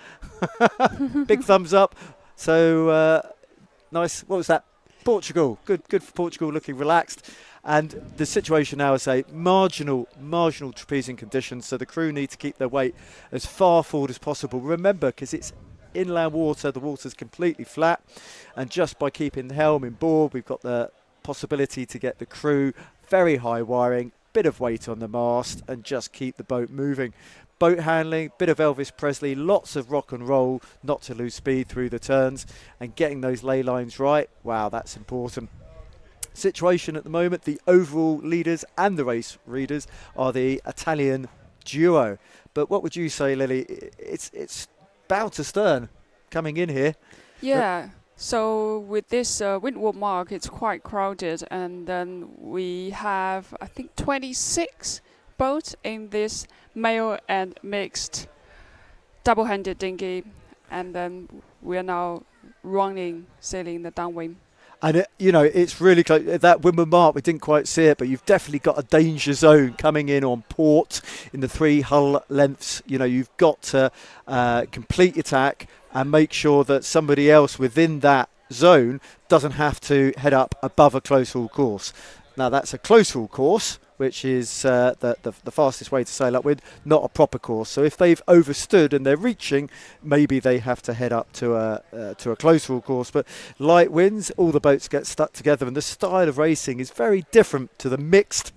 Big thumbs up. So nice. What was that? Portugal. Good for Portugal, looking relaxed. And the situation now is a marginal trapezing conditions, so the crew need to keep their weight as far forward as possible. Remember, because it's inland water, the water's completely flat, and just by keeping the helm inboard, we've got the possibility to get the crew very high wiring, bit of weight on the mast, and just keep the boat moving. Boat handling, bit of Elvis Presley, lots of rock and roll, not to lose speed through the turns, and getting those ley lines right. Wow, that's important. Situation at the moment, the overall leaders and the race leaders are the Italian duo. But what would you say, Lily? It's bow to stern coming in here. Yeah. So with this windward mark, it's quite crowded, and then we have, I think, 26 boats in this male and mixed double-handed dinghy, and then we are now sailing the downwind. And it's really close. That windward mark, we didn't quite see it, but you've definitely got a danger zone coming in on port in the 3 hull lengths. You've got to complete your tack and make sure that somebody else within that zone doesn't have to head up above a close haul course. Now, that's a close haul course, which is the fastest way to sail upwind, not a proper course. So if they've overstood and they're reaching, maybe they have to head up to a close haul course. But light winds, all the boats get stuck together, and the style of racing is very different to the mixed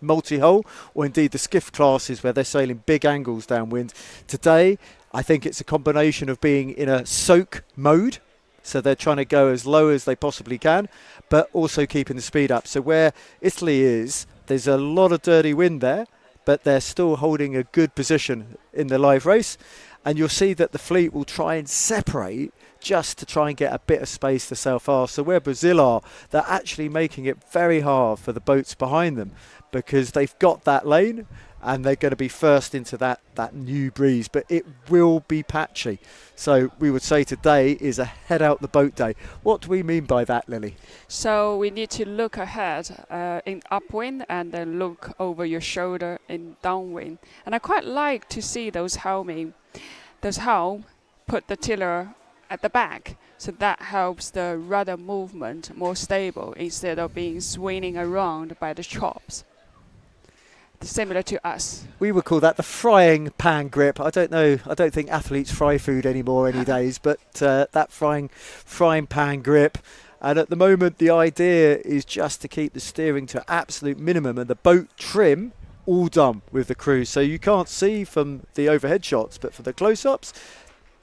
multi-hull, or indeed the skiff classes where they're sailing big angles downwind. Today, I think it's a combination of being in a soak mode, so they're trying to go as low as they possibly can, but also keeping the speed up. So where Italy is, there's a lot of dirty wind there, but they're still holding a good position in the live race. And you'll see that the fleet will try and separate just to try and get a bit of space to sail fast. So where Brazil are, they're actually making it very hard for the boats behind them, because they've got that lane and they're going to be first into that new breeze, but it will be patchy. So we would say today is a head out the boat day. What do we mean by that, Lily? So we need to look ahead in upwind and then look over your shoulder in downwind. And I quite like to see those helm put the tiller at the back, so that helps the rudder movement more stable instead of being swinging around by the chops. Similar to us. We would call that the frying pan grip. I don't know. I don't think athletes fry food anymore any days, but that frying pan grip. And at the moment, the idea is just to keep the steering to absolute minimum and the boat trim all done with the crew. So you can't see from the overhead shots, but for the close-ups,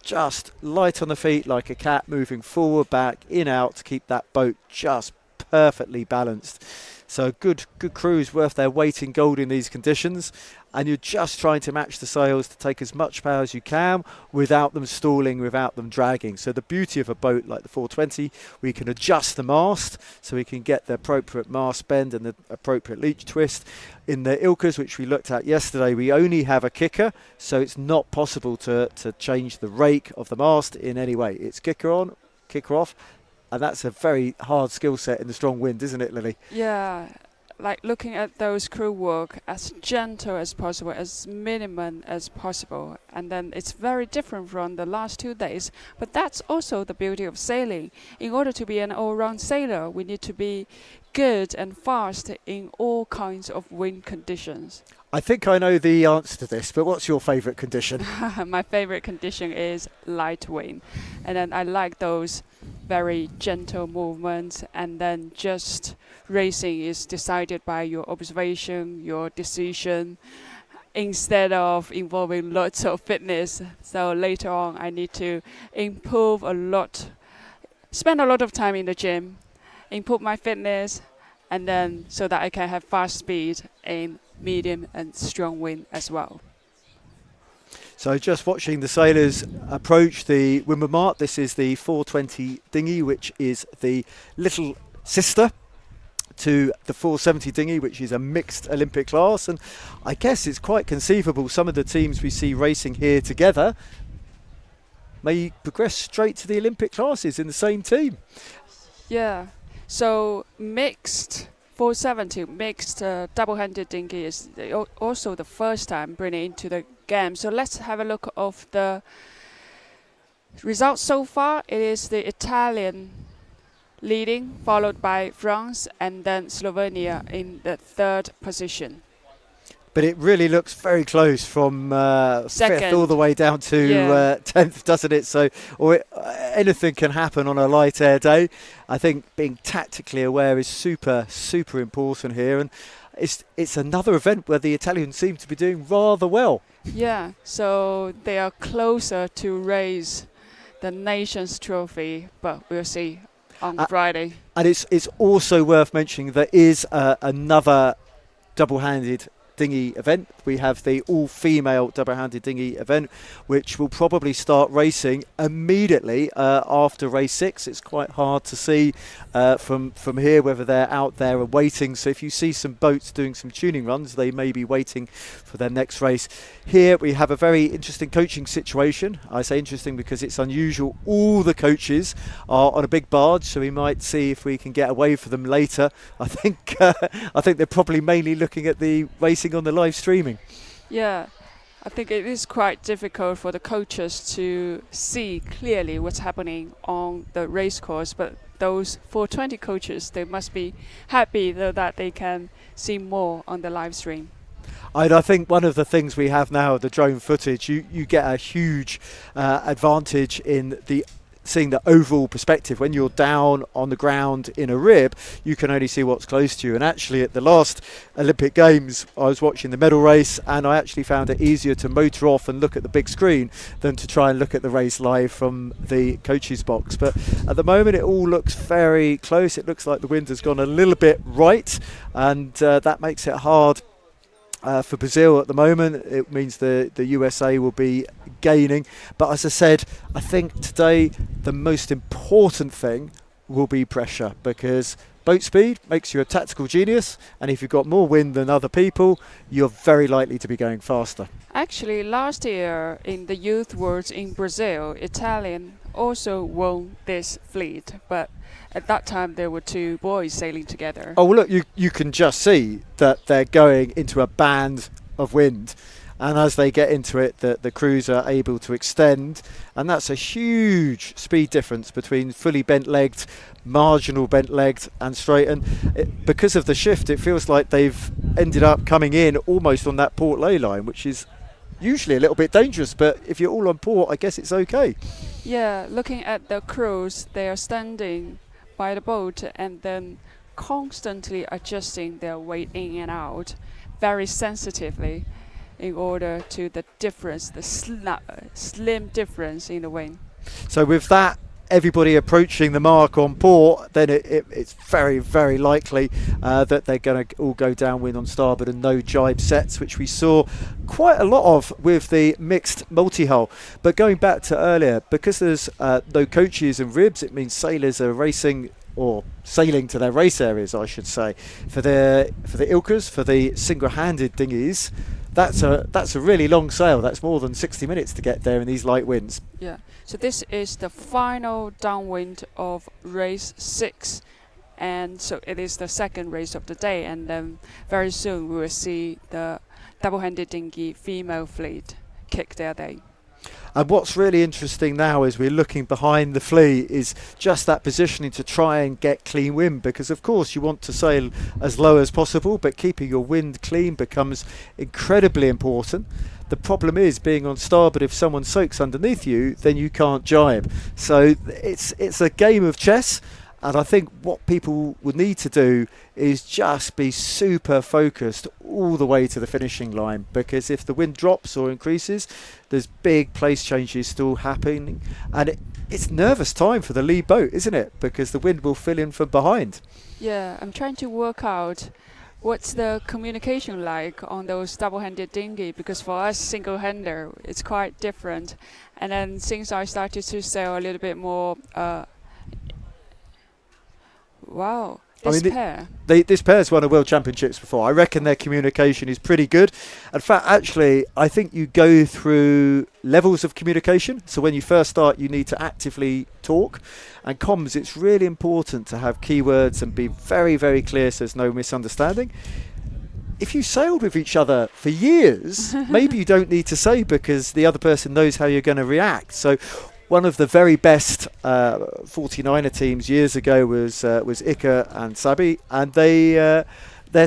just light on the feet like a cat, moving forward, back, in, out to keep that boat just perfectly balanced. So good crews worth their weight in gold in these conditions, and you're just trying to match the sails to take as much power as you can without them stalling, without them dragging. So the beauty of a boat like the 420, we can adjust the mast so we can get the appropriate mast bend and the appropriate leech twist. In the Ilkas, which we looked at yesterday, we only have a kicker, so it's not possible to change the rake of the mast in any way. It's kicker on, kicker off. And that's a very hard skill set in the strong wind, isn't it, Lily? Yeah, like looking at those crew work as gentle as possible, as minimum as possible. And then it's very different from the last 2 days. But that's also the beauty of sailing. In order to be an all-round sailor, we need to be good and fast in all kinds of wind conditions. I think I know the answer to this, but what's your favourite condition? My favourite condition is light wind. And then I like those very gentle movements, and then just racing is decided by your observation, your decision, instead of involving lots of fitness. So later on I need to improve a lot, spend a lot of time in the gym, improve my fitness, and then so that I can have fast speed in medium and strong wind as well. So just watching the sailors approach the windward mark. This is the 420 dinghy, which is the little sister to the 470 dinghy, which is a mixed Olympic class. And I guess it's quite conceivable some of the teams we see racing here together may progress straight to the Olympic classes in the same team. Yeah. So mixed 470 mixed double-handed dinghy is also the first time bringing into the game. So let's have a look of the results so far. It is the Italian leading, followed by France and then Slovenia in the third position. But it really looks very close from fifth all the way down to 10th, doesn't it? So anything can happen on a light air day. I think being tactically aware is super, super important here. And it's another event where the Italians seem to be doing rather well. Yeah, so they are closer to raise the Nations Trophy, but we'll see on Friday. And it's also worth mentioning there is another double-handed dinghy event. We have the all-female double-handed dinghy event, which will probably start racing immediately after race 6. It's quite hard to see from here whether they're out there and waiting. So if you see some boats doing some tuning runs, they may be waiting for their next race. Here we have a very interesting coaching situation. I say interesting because it's unusual. All the coaches are on a big barge, so we might see if we can get away for them later. I think they're probably mainly looking at the racing on the live streaming. Yeah, I think it is quite difficult for the coaches to see clearly what's happening on the race course, but those 420 coaches, they must be happy though that they can see more on the live stream. And I think one of the things we have now, the drone footage, you get a huge advantage in seeing the overall perspective. When you're down on the ground in a rib, you can only see what's close to you. And actually at the last Olympic Games, I was watching the medal race and I actually found it easier to motor off and look at the big screen than to try and look at the race live from the coach's box. But at the moment it all looks very close. It looks like the wind has gone a little bit right, and that makes it hard for Brazil at the moment. It means the USA will be gaining. But as I said, I think today the most important thing will be pressure, because boat speed makes you a tactical genius, and if you've got more wind than other people, you're very likely to be going faster. Actually, last year in the Youth Worlds in Brazil, Italian also won this fleet, but at that time there were two boys sailing together. Oh, well, look, you can just see that they're going into a band of wind, and as they get into it, the crews are able to extend, and that's a huge speed difference between fully bent-legged, marginal bent-legged and straight. And because of the shift, it feels like they've ended up coming in almost on that port lay line, which is usually a little bit dangerous, but if you're all on port, I guess it's okay. Yeah, looking at the crews, they are standing by the boat and then constantly adjusting their weight in and out very sensitively in order to the difference, the slim difference in the wind. So with that, everybody approaching the mark on port, then it's very, very likely that they're going to all go downwind on starboard and no jibe sets, which we saw quite a lot of with the mixed multi-hull. But going back to earlier, because there's no coaches and ribs, it means sailors are racing or sailing to their race areas, I should say. For the Ilkas, for the single-handed dinghies, that's a really long sail. That's more than 60 minutes to get there in these light winds. Yeah. So this is the final downwind of race 6, and so it is the second race of the day, and then very soon we will see the double-handed dinghy female fleet kick their day. And what's really interesting now as we're looking behind the fleet is just that positioning to try and get clean wind, because of course you want to sail as low as possible, but keeping your wind clean becomes incredibly important. The problem is being on starboard, if someone soaks underneath you, then you can't jibe. So it's a game of chess. And I think what people would need to do is just be super focused all the way to the finishing line, because if the wind drops or increases, there's big place changes still happening. And it's nervous time for the lead boat, isn't it? Because the wind will fill in from behind. Yeah, I'm trying to work out what's the communication like on those double-handed dinghy, because for us single-hander, it's quite different. And then since I started to sail a little bit more, wow, This pair's won a World Championships before. I reckon their communication is pretty good. In fact, actually, I think you go through levels of communication. So when you first start, you need to actively talk. And comms, it's really important to have keywords and be very, very clear so there's no misunderstanding. If you sailed with each other for years, maybe you don't need to say because the other person knows how you're going to react. So one of the very best 49er teams years ago was Ika and Sabi, and their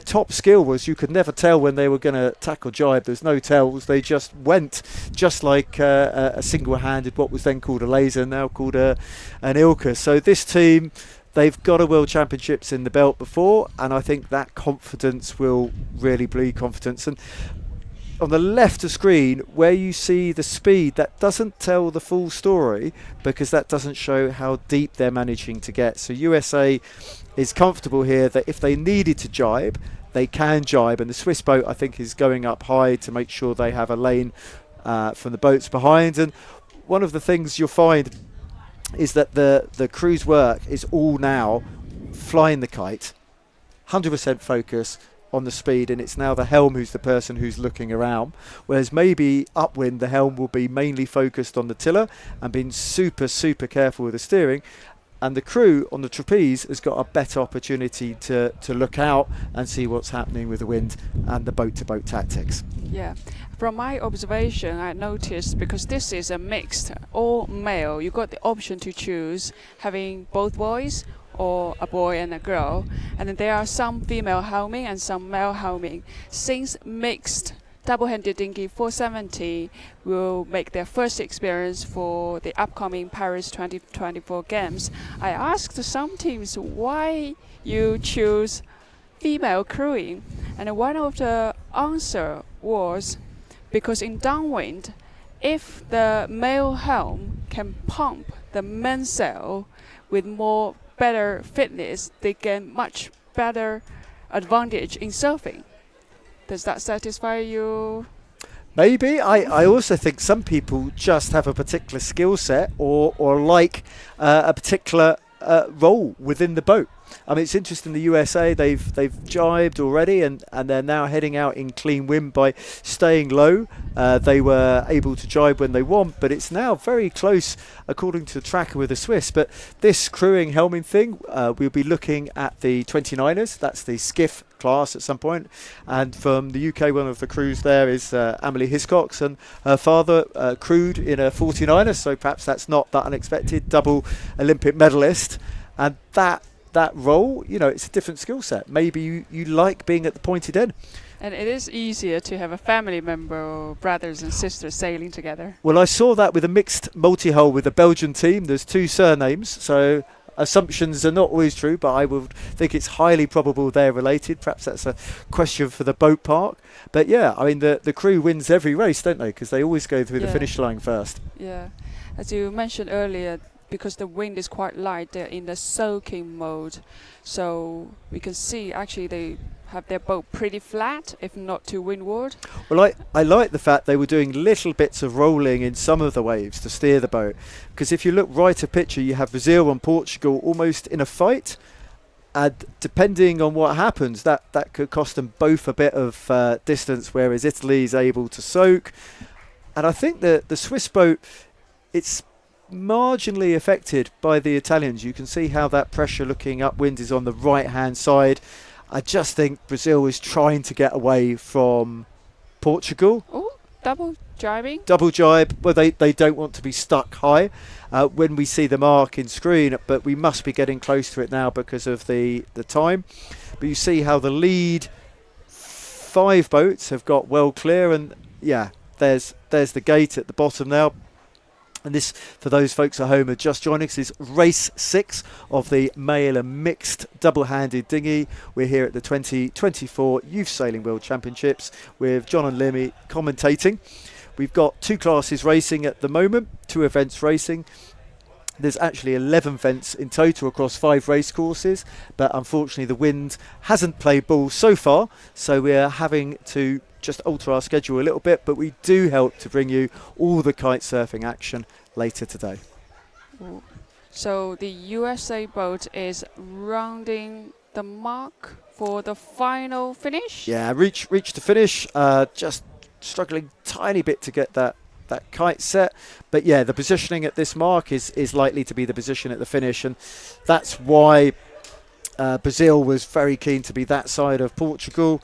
top skill was you could never tell when they were going to tackle jibe. There's no tells. They just went, just like a single-handed, what was then called a laser, now called an Ilka. So this team, they've got a World Championships in the belt before, and I think that confidence will really breed confidence. And on the left of screen, where you see the speed, that doesn't tell the full story because that doesn't show how deep they're managing to get. So USA is comfortable here that if they needed to jibe, they can jibe. And the Swiss boat, I think, is going up high to make sure they have a lane from the boats behind. And one of the things you'll find is that the crew's work is all now flying the kite, 100% focus on the speed, and it's now the helm who's the person who's looking around, whereas maybe upwind the helm will be mainly focused on the tiller and being super careful with the steering, and the crew on the trapeze has got a better opportunity to look out and see what's happening with the wind and the boat-to-boat tactics. Yeah, from my observation, I noticed because this is a mixed, all male, you got the option to choose having both boys or a boy and a girl, and then there are some female helming and some male helming. Since mixed double-handed dinghy 470 will make their first experience for the upcoming Paris 2024 games, I asked some teams why you choose female crewing, and one of the answer was because in downwind, if the male helm can pump the mainsail with better fitness, they get much better advantage in surfing. Does that satisfy you? Maybe. I also think some people just have a particular skill set or like a particular role within the boat. I mean, it's interesting, the USA, they've jibed already and they're now heading out in clean wind by staying low. They were able to jibe when they want, but it's now very close according to the tracker with the Swiss. But this crewing helming thing, we'll be looking at the 29ers, that's the skiff class at some point. And from the UK, one of the crews there is Amelie Hiscox, and her father crewed in a 49er, so perhaps that's not that unexpected, double Olympic medalist. And that role, you know, it's a different skill set. Maybe you like being at the pointed end. And it is easier to have a family member or brothers and sisters sailing together. Well, I saw that with a mixed multi-hull with the Belgian team. There's two surnames, so assumptions are not always true, but I would think it's highly probable they're related. Perhaps that's a question for the boat park. But yeah, I mean, the crew wins every race, don't they? Because they always go through the finish line first. Yeah. As you mentioned earlier, because the wind is quite light, they're in the soaking mode. So we can see actually they have their boat pretty flat, if not too windward. Well, I like the fact they were doing little bits of rolling in some of the waves to steer the boat. Because if you look right at picture, you have Brazil and Portugal almost in a fight. And depending on what happens, that could cost them both a bit of distance, whereas Italy is able to soak. And I think that the Swiss boat, it's marginally affected by the Italians. You can see how that pressure looking upwind is on the right hand side. I just think Brazil is trying to get away from Portugal. Oh, double jibing. Double jibe. Well, they don't want to be stuck high when we see the mark in screen, but we must be getting close to it now because of the time. But you see how the lead 5 boats have got well clear, and yeah, there's the gate at the bottom now. And this, for those folks at home who are just joining us, is race 6 of the male and mixed double-handed dinghy. We're here at the 2024 Youth Sailing World Championships with Jon and Lemmy commentating. We've got 2 classes racing at the moment, 2 events racing. There's actually 11 events in total across 5 race courses, but unfortunately the wind hasn't played ball so far, so we're having to just alter our schedule a little bit, but we do help to bring you all the kite surfing action later today. So the USA boat is rounding the mark for the final finish. Yeah, reach the finish. Just struggling tiny bit to get that kite set. But yeah, the positioning at this mark is likely to be the position at the finish. And that's why Brazil was very keen to be that side of Portugal.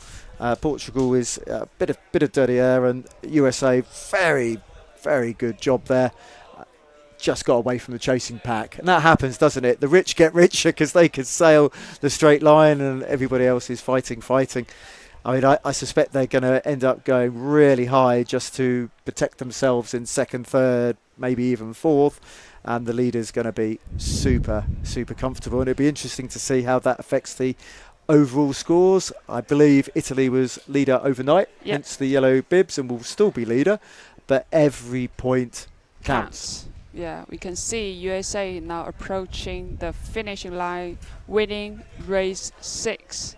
Portugal is a bit of dirty air, and USA very, very good job there. Just got away from the chasing pack, and that happens, doesn't it? The rich get richer because they can sail the straight line, and everybody else is fighting. I mean, I suspect they're going to end up going really high just to protect themselves in second, third, maybe even fourth, and the leader's going to be super, super comfortable. And it'll be interesting to see how that affects the overall scores. I believe Italy was leader overnight, hence the yellow bibs, and will still be leader, but every point counts. Yeah, we can see USA now approaching the finishing line, winning race 6.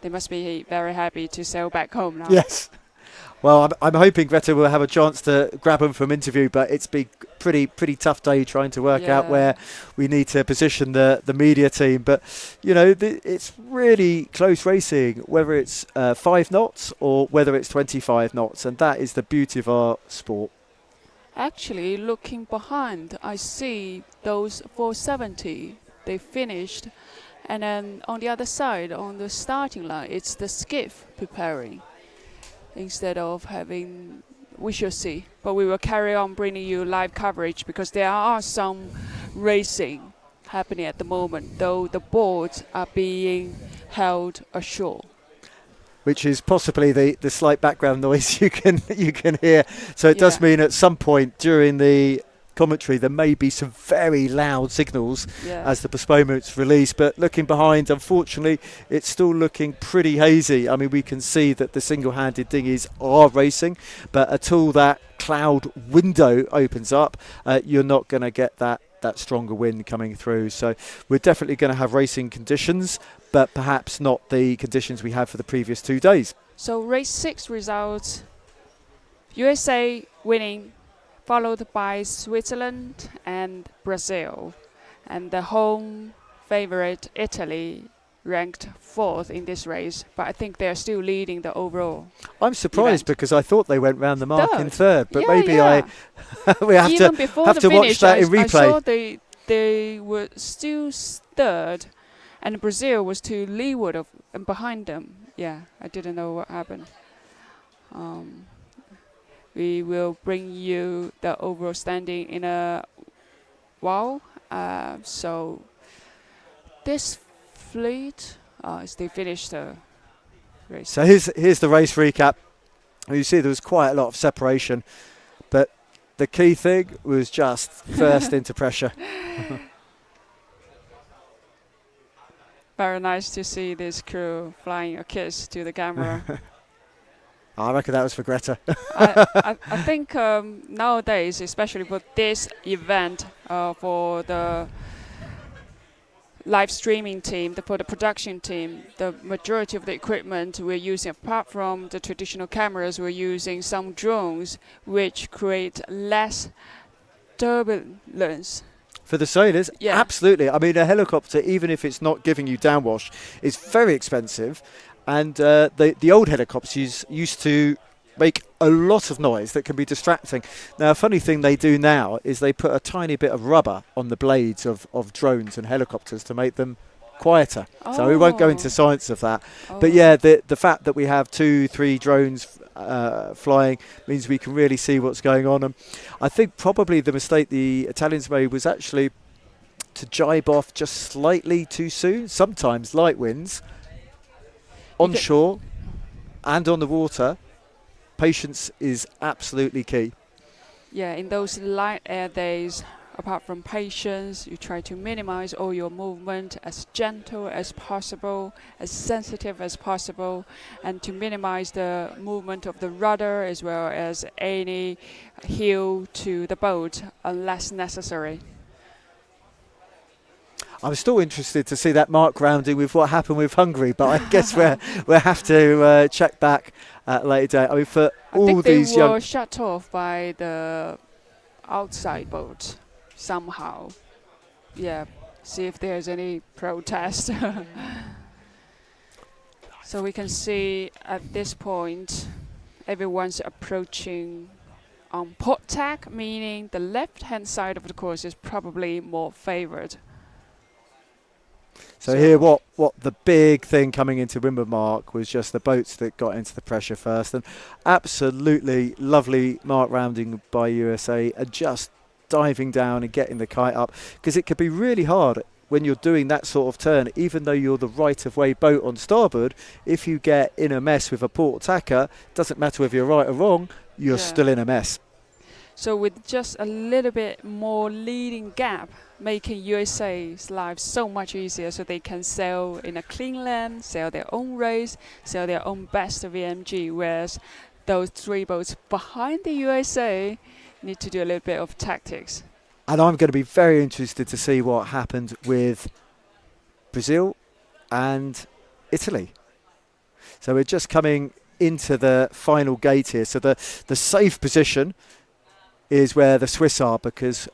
They must be very happy to sail back home now. Yes. Well, I'm hoping Greta will have a chance to grab them from interview, but it's been pretty tough day trying to work out where we need to position the media team. But, you know, it's really close racing, whether it's 5 knots or whether it's 25 knots. And that is the beauty of our sport. Actually, looking behind, I see those 470. They finished. And then on the other side, on the starting line, it's the skiff preparing. Instead of having, we shall see. But we will carry on bringing you live coverage because there are some racing happening at the moment, though the boards are being held ashore. Which is possibly the slight background noise you can hear. So it does mean at some point during the commentary there may be some very loud signals as the postponement's released. But looking behind, unfortunately, it's still looking pretty hazy. I mean, we can see that the single-handed dinghies are racing, but until that cloud window opens up, you're not going to get that stronger wind coming through. So we're definitely going to have racing conditions, but perhaps not the conditions we had for the previous 2 days. So race 6 results, USA winning, followed by Switzerland and Brazil. And the home favorite, Italy, ranked 4th in this race, but I think they're still leading the overall. I'm surprised because I thought they went round the mark in 3rd, but maybe we have Even to watch finish, that in replay. I saw they were still 3rd, and Brazil was to leeward of and behind them. Yeah, I didn't know what happened. We will bring you the overall standing in a while. So this fleet, they finished the race. So here's the race recap. You see there was quite a lot of separation, but the key thing was just first into pressure. Very nice to see this crew flying a kiss to the camera. I reckon that was for Greta. I think nowadays, especially for this event, for the live streaming team, for the production team, the majority of the equipment we're using, apart from the traditional cameras, we're using some drones which create less turbulence. For the sailors, absolutely. I mean, a helicopter, even if it's not giving you downwash, is very expensive. And the old helicopters used to make a lot of noise that can be distracting. Now, a funny thing they do now is they put a tiny bit of rubber on the blades of drones and helicopters to make them quieter. So we won't go into science of that. But yeah, the fact that we have 2-3 drones flying means we can really see what's going on. And I think probably the mistake the Italians made was actually to jibe off just slightly too soon. Sometimes light winds onshore and on the water, patience is absolutely key. Yeah, in those light air days, apart from patience, you try to minimize all your movement as gentle as possible, as sensitive as possible, and to minimize the movement of the rudder as well as any heel to the boat unless necessary. I'm still interested to see that mark rounding with what happened with Hungary, but I guess we'll have to check back at a later date. I mean, for all these they were shut off by the outside boat somehow. Yeah, see if there's any protest. So we can see at this point, everyone's approaching on port tack, meaning the left-hand side of the course is probably more favored. So here, what the big thing coming into Windward mark was just the boats that got into the pressure first, and absolutely lovely mark rounding by USA, and just diving down and getting the kite up, because it could be really hard when you're doing that sort of turn, even though you're the right-of-way boat on starboard. If you get in a mess with a port attacker, doesn't matter whether you're right or wrong, you're still in a mess. So with just a little bit more leading gap, making USA's life so much easier, so they can sail in a clean land, sail their own race, sail their own best VMG, whereas those 3 boats behind the USA need to do a little bit of tactics. And I'm going to be very interested to see what happened with Brazil and Italy. So we're just coming into the final gate here. So the safe position is where the Swiss are, because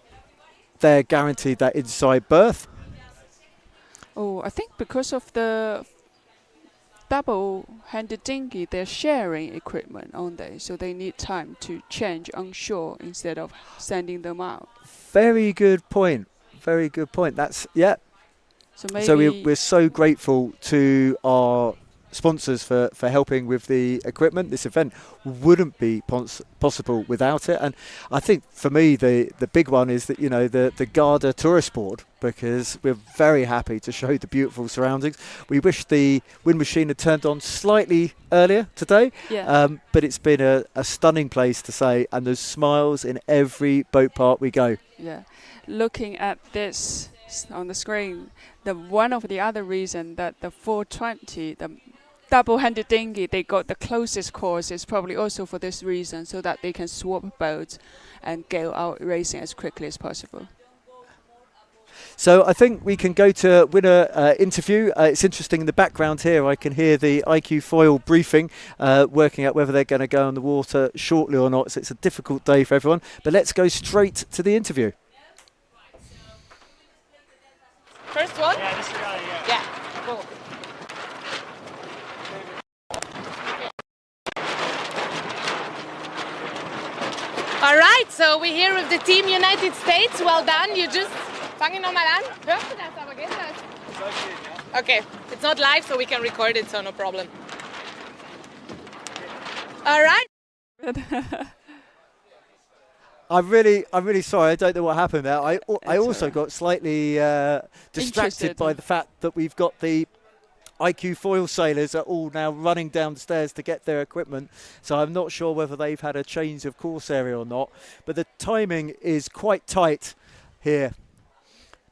they're guaranteed that inside berth. Oh, I think because of the double-handed dinghy, they're sharing equipment, aren't they? So they need time to change on shore instead of sending them out. Very good point. Very good point. That's, yeah. So we're so grateful to our sponsors for helping with the equipment. This event wouldn't be possible without it. And I think for me the big one is that, you know, the Garda tourist board, because we're very happy to show the beautiful surroundings. We wish the wind machine had turned on slightly earlier today, but it's been a stunning place to say, and there's smiles in every boat park we go. Yeah, looking at this on the screen, one of the other reason that the 420, the double-handed dinghy, they got the closest course is probably also for this reason, so that they can swap boats and go out racing as quickly as possible. So I think we can go to winner interview. It's interesting in the background here, I can hear the IQ foil briefing, working out whether they're going to go on the water shortly or not. So it's a difficult day for everyone, but let's go straight to the interview. First one? Yeah, this guy, Yeah, cool. All right, so we're here with the Team United States. Well done. You just... Fang ihn nochmal an. Hörst du das? Aber geht das? Okay, it's not live, so we can record it, so no problem. All right. I'm really sorry. I don't know what happened there. I also got slightly distracted by the fact that we've got the IQ foil sailors are all now running downstairs to get their equipment. So I'm not sure whether they've had a change of course area or not. But the timing is quite tight here,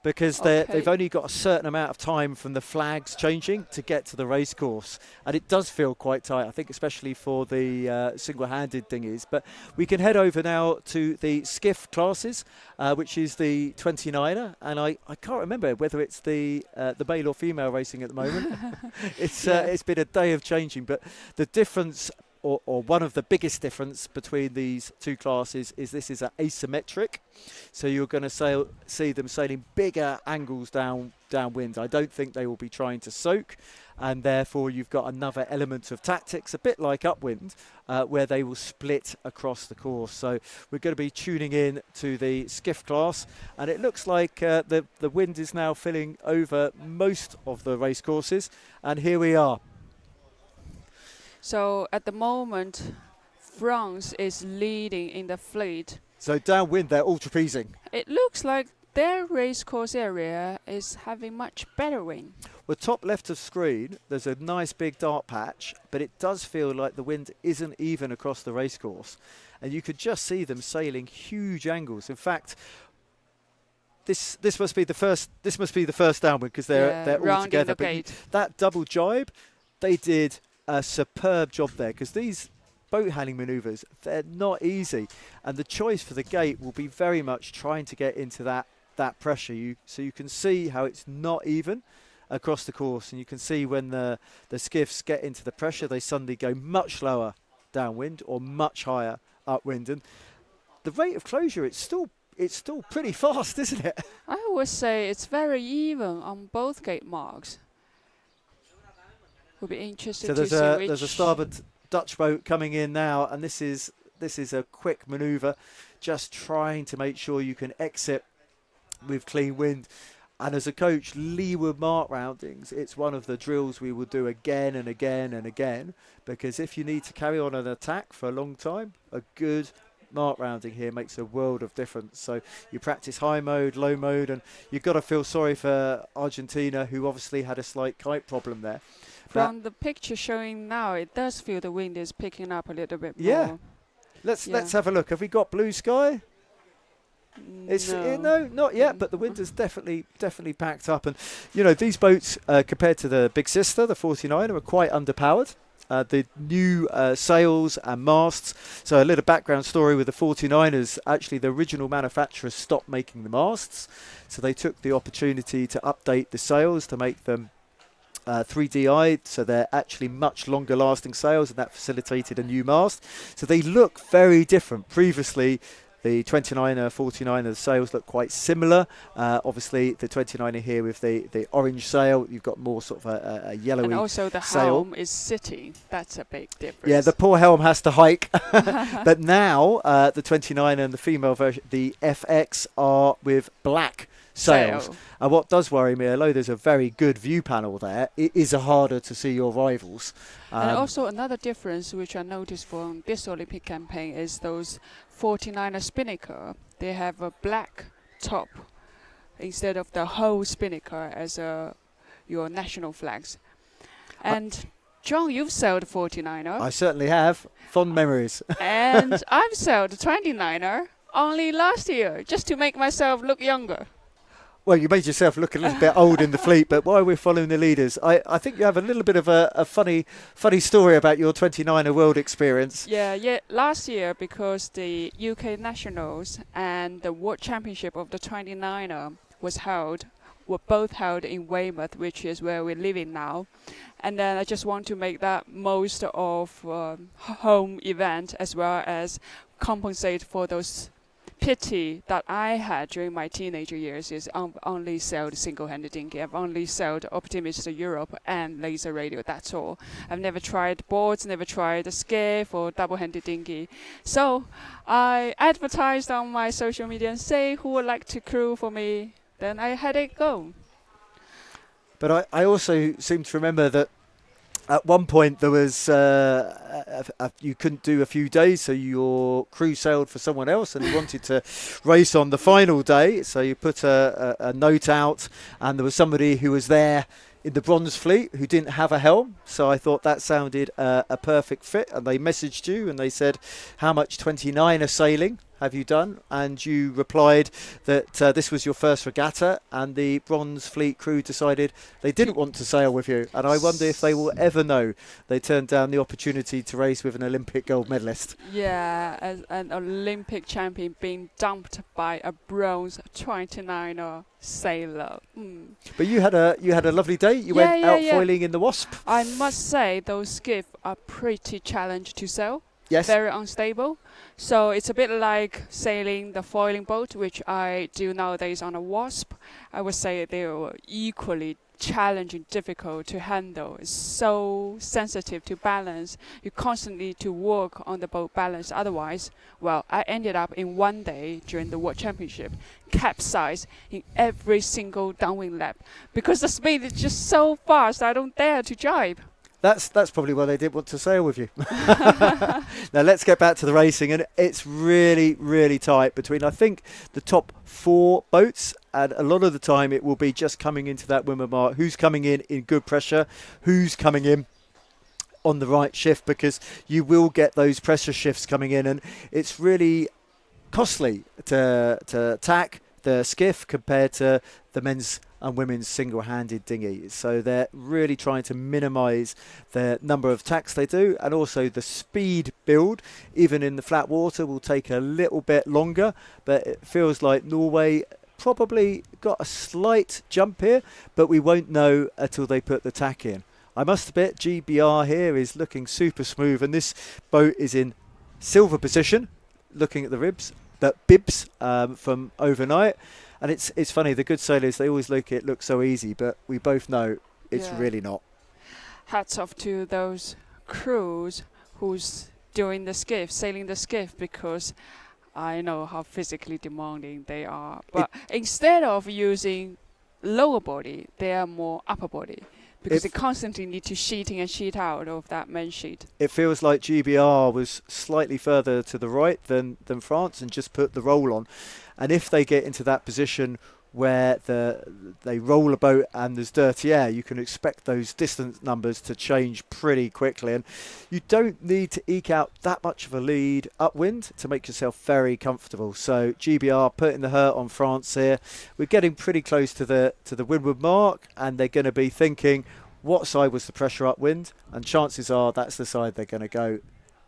because they've only got a certain amount of time from the flags changing to get to the race course. And it does feel quite tight, I think, especially for the single-handed dinghies. But we can head over now to the skiff classes, which is the 29er. And I can't remember whether it's the male or female racing at the moment. It's been a day of changing. But the difference, or one of the biggest difference between these two classes, is this is asymmetric. So you're going to see them sailing bigger angles downwind. I don't think they will be trying to soak, and therefore you've got another element of tactics, a bit like upwind, where they will split across the course. So we're going to be tuning in to the skiff class, and it looks like the wind is now filling over most of the race courses, and here we are. So at the moment, France is leading in the fleet. So downwind, they're all trapezing. It looks like their race course area is having much better wind. Well, top left of screen, there's a nice big dark patch, but it does feel like the wind isn't even across the race course. And you could just see them sailing huge angles. In fact, this must be the first downwind, because they're all together. But that double jibe, they did a superb job there, because these boat handling manoeuvres, they're not easy, and the choice for the gate will be very much trying to get into that pressure. So you can see how it's not even across the course, and you can see when the skiffs get into the pressure, they suddenly go much lower downwind or much higher upwind, and the rate of closure, it's it's still pretty fast, isn't it? I would say it's very even on both gate marks. We'll be interested So to see which. there's a starboard Dutch boat coming in now, and this is a quick manoeuvre, just trying to make sure you can exit with clean wind. And as a coach, leeward mark roundings, it's one of the drills we will do again and again and again, because if you need to carry on an attack for a long time, a good mark rounding here makes a world of difference. So you practice high mode, low mode, and you've got to feel sorry for Argentina, who obviously had a slight kite problem there. From the picture showing now, it does feel the wind is picking up a little bit more. Yeah. Let's have a look. Have we got blue sky? No, not yet, but the wind is definitely packed up. And, you know, these boats, compared to the big sister, the 49er, are quite underpowered. The new sails and masts. So a little background story with the 49ers. Actually, the original manufacturers stopped making the masts. So they took the opportunity to update the sails to make them 3DI'd, so they're actually much longer lasting sails, and that facilitated a new mast. So they look very different. Previously, the 29er, 49er, the sails look quite similar. Obviously, the 29er here with the orange sail, you've got more sort of a yellowy sail. And also the helm is sitting. That's a big difference. Yeah, the poor helm has to hike. But now, the 29er and the female version, the FX, are with black sails. And what does worry me, although there's a very good view panel there, it is harder to see your rivals. And also another difference which I noticed from this Olympic campaign is those 49er spinnaker. They have a black top instead of the whole spinnaker as your national flags. And John, you've sailed a 49er. I certainly have. Fond memories. And I've sailed a 29er only last year, just to make myself look younger. Well, you made yourself look a little bit old in the fleet, but while we're following the leaders, I think you have a little bit of a funny story about your 29er world experience. Yeah. Last year, because the UK Nationals and the World Championship of the 29er were both held in Weymouth, which is where we're living now. And then I just want to make that most of home event, as well as compensate for those pity that I had during my teenager years. Is only sailed single-handed dinghy. I've only sailed Optimist Europe and laser radio, that's all. I've never tried boards, never tried a skiff or double-handed dinghy. So I advertised on my social media and say who would like to crew for me. Then I had it go. But I also seem to remember that at one point there was you couldn't do a few days, so your crew sailed for someone else and you wanted to race on the final day, so you put a note out, and there was somebody who was there in the bronze fleet who didn't have a helm, so I thought that sounded a perfect fit, and they messaged you and they said, how much 29er sailing have you done? And you replied that this was your first regatta, and the bronze fleet crew decided they didn't want to sail with you. And I wonder if they will ever know they turned down the opportunity to race with an Olympic gold medalist. Yeah, as an Olympic champion being dumped by a bronze 29er sailor. But you had a lovely day. You went out foiling in the Wasp. I must say those skiffs are pretty challenging to sail. Yes. Very unstable. So it's a bit like sailing the foiling boat, which I do nowadays on a Wasp. I would say they were equally challenging, difficult to handle. It's so sensitive to balance. You constantly need to work on the boat balance. Otherwise, well, I ended up in one day during the World Championship, capsized in every single downwind lap because the speed is just so fast. I don't dare to jibe. That's probably why they didn't want to sail with you. Now let's get back to the racing, and it's really, really tight between, I think, the top 4 boats, and a lot of the time it will be just coming into that women mark. Who's coming in good pressure? Who's coming in on the right shift? Because you will get those pressure shifts coming in, and it's really costly to tack the skiff compared to the men's and women's single-handed dinghy. So they're really trying to minimise the number of tacks they do, and also the speed build, even in the flat water, will take a little bit longer. But it feels like Norway probably got a slight jump here, but we won't know until they put the tack in. I must admit, GBR here is looking super smooth, and this boat is in silver position. Looking at the ribs, bibs from overnight. And it's funny, the good sailors, they always look so easy, but we both know it's really not. Hats off to those crews who's doing the skiff, sailing the skiff, because I know how physically demanding they are. But instead of using lower body, they are more upper body, because they constantly need to sheet in and sheet out of that main sheet. It feels like GBR was slightly further to the right than France and just put the roll on. And if they get into that position where they roll a boat and there's dirty air, you can expect those distance numbers to change pretty quickly. And you don't need to eke out that much of a lead upwind to make yourself very comfortable. So GBR putting the hurt on France here. We're getting pretty close to the windward mark, and they're going to be thinking, what side was the pressure upwind? And chances are that's the side they're going to go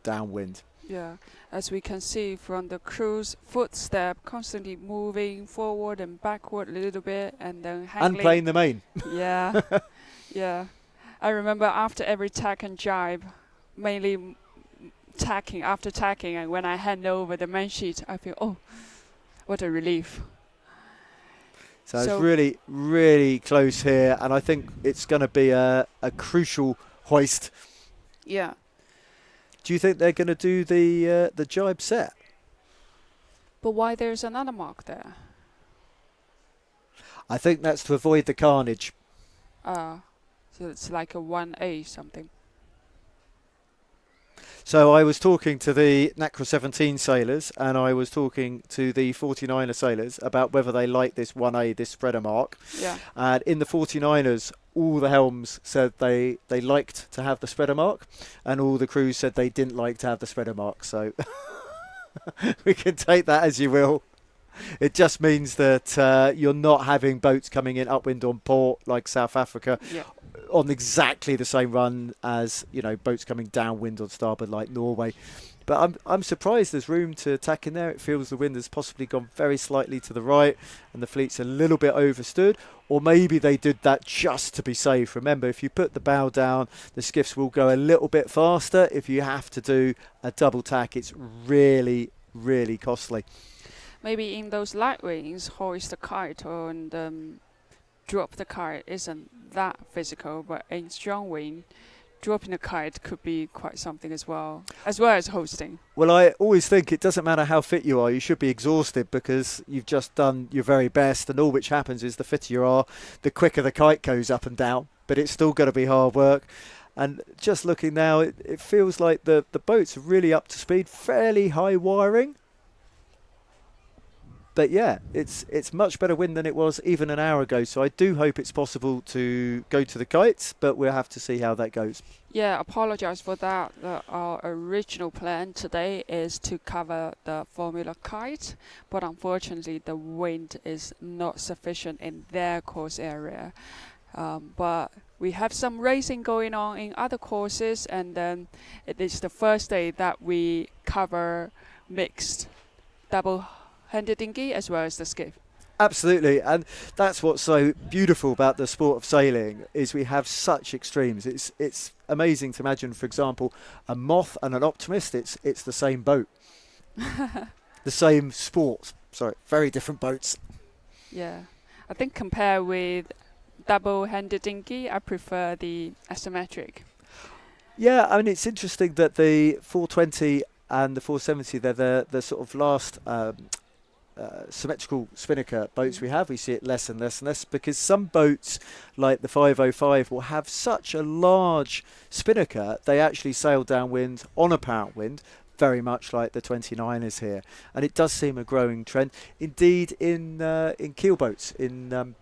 downwind. Yeah, as we can see from the crew's footstep, constantly moving forward and backward a little bit, and then handling. And playing the main. Yeah, yeah. I remember after every tack and jibe, mainly tacking, after tacking, and when I hand over the main sheet, I feel, oh, what a relief. So it's really, really close here, and I think it's going to be a crucial hoist. Yeah. Do you think they're going to do the jibe set? But why there's another mark there? I think that's to avoid the carnage. So it's like a 1A something. So I was talking to the NACRA 17 sailors, and I was talking to the 49er sailors about whether they like this 1A, this spreader mark. Yeah. And in the 49ers, all the helms said they liked to have the spreader mark, and all the crews said they didn't like to have the spreader mark. So we can take that as you will. It just means that you're not having boats coming in upwind on port like South Africa. Yeah. On exactly the same run as, you know, boats coming downwind on starboard like Norway. But I'm surprised there's room to attack in there. It feels the wind has possibly gone very slightly to the right and the fleet's a little bit overstood. Or maybe they did that just to be safe. Remember, if you put the bow down, the skiffs will go a little bit faster. If you have to do a double tack, it's really, really costly. Maybe in those light winds, hoist the kite and drop the kite isn't that physical, but in strong wind, dropping the kite could be quite something as well as hosting. Well, I always think it doesn't matter how fit you are, you should be exhausted because you've just done your very best, and all which happens is the fitter you are, the quicker the kite goes up and down, but it's still going to be hard work. And just looking now, it feels like the boats are really up to speed, fairly high wiring. But yeah, it's much better wind than it was even an hour ago. So I do hope it's possible to go to the kites, but we'll have to see how that goes. Yeah, apologize for that. Our original plan today is to cover the Formula Kite, but unfortunately the wind is not sufficient in their course area. But we have some racing going on in other courses, and then it is the first day that we cover mixed double-handed dinghy as well as the skiff. Absolutely, and that's what's so beautiful about the sport of sailing is we have such extremes. It's amazing to imagine, for example, a Moth and an Optimist. It's the same boat, the same sport. Sorry, very different boats. Yeah, I think compared with double-handed dinghy, I prefer the asymmetric. Yeah, I mean it's interesting that the 420 and the 470 they're the sort of last. Symmetrical spinnaker boats we have. We see it less and less and less because some boats like the 505 will have such a large spinnaker they actually sail downwind on apparent wind, very much like the 29ers here, and it does seem a growing trend. Indeed, in keel boats, in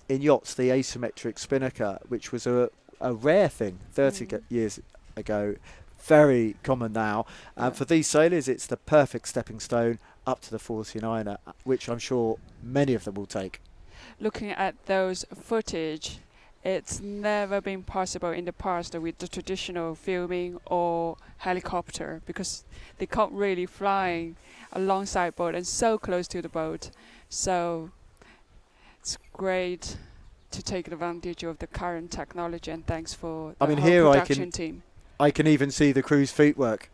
yachts, the asymmetric spinnaker, which was a rare thing 30 years ago, very common now, and for these sailors it's the perfect stepping stone up to the 49er, which I'm sure many of them will take. Looking at those footage, it's never been possible in the past with the traditional filming or helicopter because they can't really fly alongside boat and so close to the boat. So it's great to take advantage of the current technology, and thanks for the whole production team. I can even see the crew's feet work.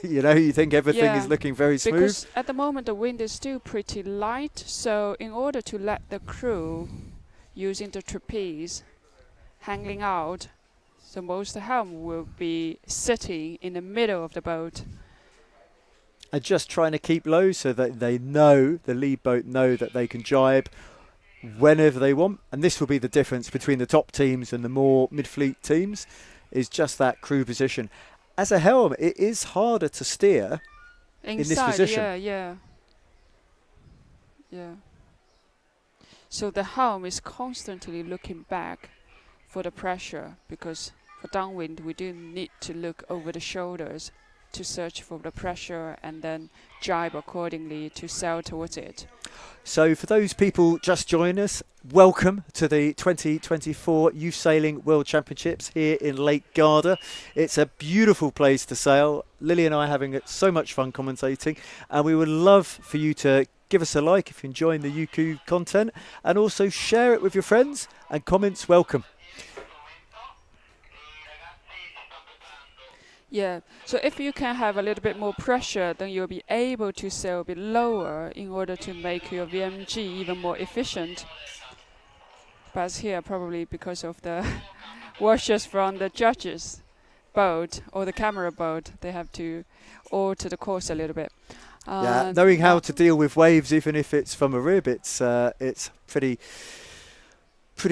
You know, you think everything is looking very smooth. Because at the moment the wind is still pretty light, so in order to let the crew using the trapeze hanging out, so most of the helm will be sitting in the middle of the boat. And just trying to keep low so that they know, the lead boat know that they can jibe whenever they want. And this will be the difference between the top teams and the more mid-fleet teams, is just that crew position. As a helm, it is harder to steer in this position. Yeah. So the helm is constantly looking back for the pressure, because for downwind we do need to look over the shoulders to search for the pressure and then jibe accordingly to sail towards it. So for those people just joining us, welcome to the 2024 Youth Sailing World Championships here in Lake Garda. It's a beautiful place to sail. Lily and I are having so much fun commentating, and we would love for you to give us a like if you're enjoying the YouTube content, and also share it with your friends, and comments welcome. Yeah, so if you can have a little bit more pressure, then you'll be able to sail a bit lower in order to make your VMG even more efficient. But here, probably because of the washers from the judges' boat or the camera boat, they have to alter the course a little bit. Yeah, knowing how to deal with waves, even if it's from a rib, it's pretty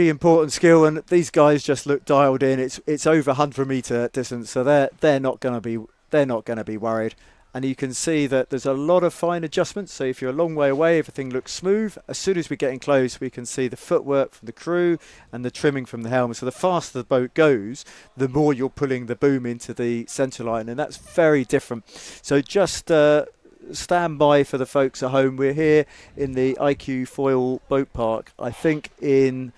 important skill, and these guys just look dialed in. It's over 100-meter distance, so they're not going to be worried. And you can see that there's a lot of fine adjustments. So if you're a long way away, everything looks smooth. As soon as we're getting close, we can see the footwork from the crew and the trimming from the helm. So the faster the boat goes, the more you're pulling the boom into the centre line, and that's very different. So just stand by for the folks at home. We're here in the IQ Foil Boat Park. I think in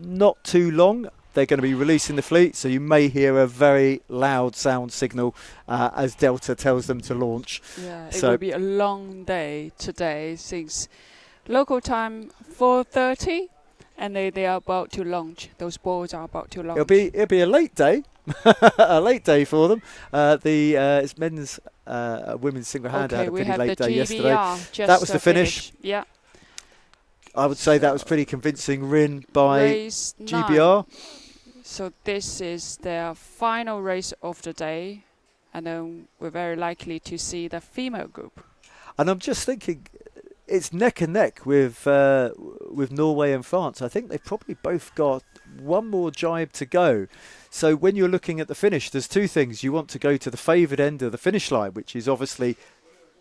not too long they're going to be releasing the fleet, so you may hear a very loud sound signal as Delta tells them to launch. Yeah, it will be a long day today, since local time 4:30, and they are about to launch. Those boards are about to launch. It'll be a late day, a late day for them. It's men's, women's single hand had a pretty late day yesterday. That was the finish. Yeah. I would say that was pretty convincing win by Race GBR. 9. So this is their final race of the day, and then we're very likely to see the female group. And I'm just thinking, it's neck and neck with Norway and France. I think they've probably both got one more jibe to go. So when you're looking at the finish, there's two things. You want to go to the favoured end of the finish line, which is obviously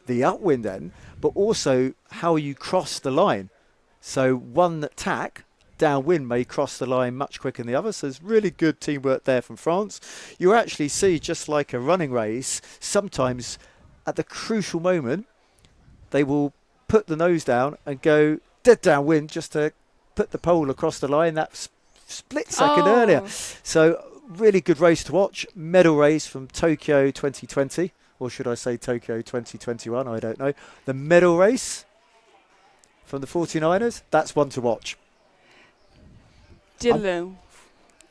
the upwind end, but also how you cross the line. So one tack downwind may cross the line much quicker than the other. So there's really good teamwork there from France. You actually see, just like a running race, sometimes at the crucial moment, they will put the nose down and go dead downwind just to put the pole across the line that split second earlier. So really good race to watch. Medal race from Tokyo 2020, or should I say Tokyo 2021? I don't know. The medal race from the 49ers, that's one to watch. Dylan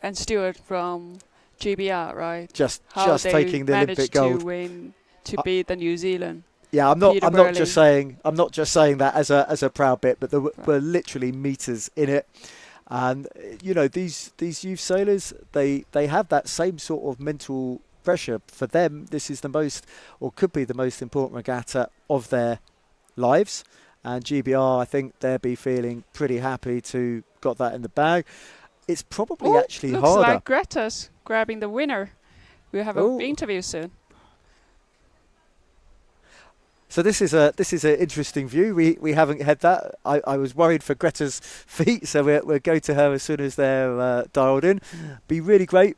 and Stuart from GBR, right? Just taking the Olympic gold. To win, to beat the New Zealand. Yeah, I'm not just saying that as a proud bit, but there were literally meters in it. And you know, these youth sailors, they have that same sort of mental pressure. For them, this is the most, or could be the most important regatta of their lives. And GBR, I think they'll be feeling pretty happy to got that in the bag. It's probably actually looks harder. Like Greta's grabbing the winner. We'll have an interview soon. So this is an interesting view. We haven't had that. I was worried for Greta's feet, so we'll go to her as soon as they're dialed in. Be really great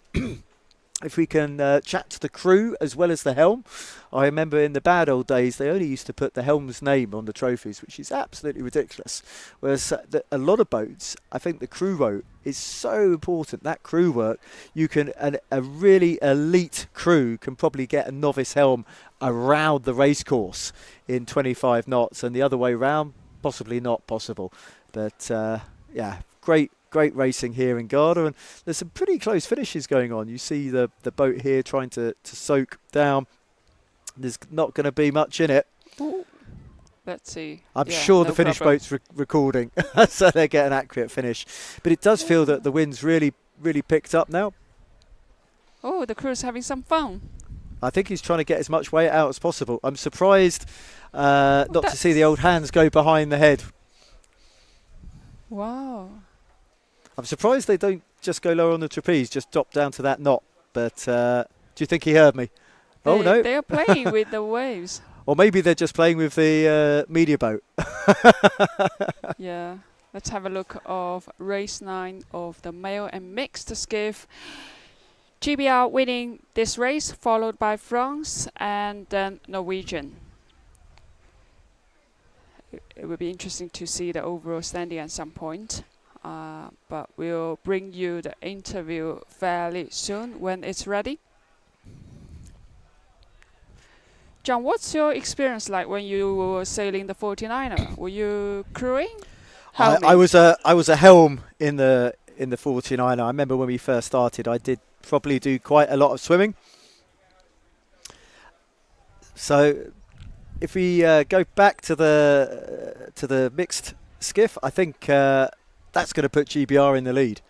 if we can chat to the crew as well as the helm. I remember in the bad old days, they only used to put the helm's name on the trophies, which is absolutely ridiculous. Whereas a lot of boats, I think the crew boat is so important. That crew work, you can, a really elite crew can probably get a novice helm around the race course in 25 knots, and the other way round, possibly not possible. But yeah, great racing here in Garda, and there's some pretty close finishes going on. You see the boat here trying to soak down There's not going to be much in it. Ooh. Let's see. I'm sure the Finnish boat's recording, so they get an accurate finish. But it does feel that the wind's really picked up now. Oh, the crew's having some fun. I think he's trying to get as much weight out as possible. I'm surprised not to see the old hands go behind the head. Wow. I'm surprised they don't just go lower on the trapeze, just drop down to that knot. But do you think he heard me? Oh, no. They are playing with the waves. Or maybe they're just playing with the media boat. Yeah. Let's have a look of race 9 of the male and mixed skiff. GBR winning this race, followed by France and then Norwegian. It will be interesting to see the overall standing at some point. But we'll bring you the interview fairly soon when it's ready. Jon, what's your experience like when you were sailing the 49er? Were you crewing? I was a helm in the 49er. I remember when we first started, I did probably do quite a lot of swimming. So if we go back to the mixed skiff, I think that's going to put GBR in the lead.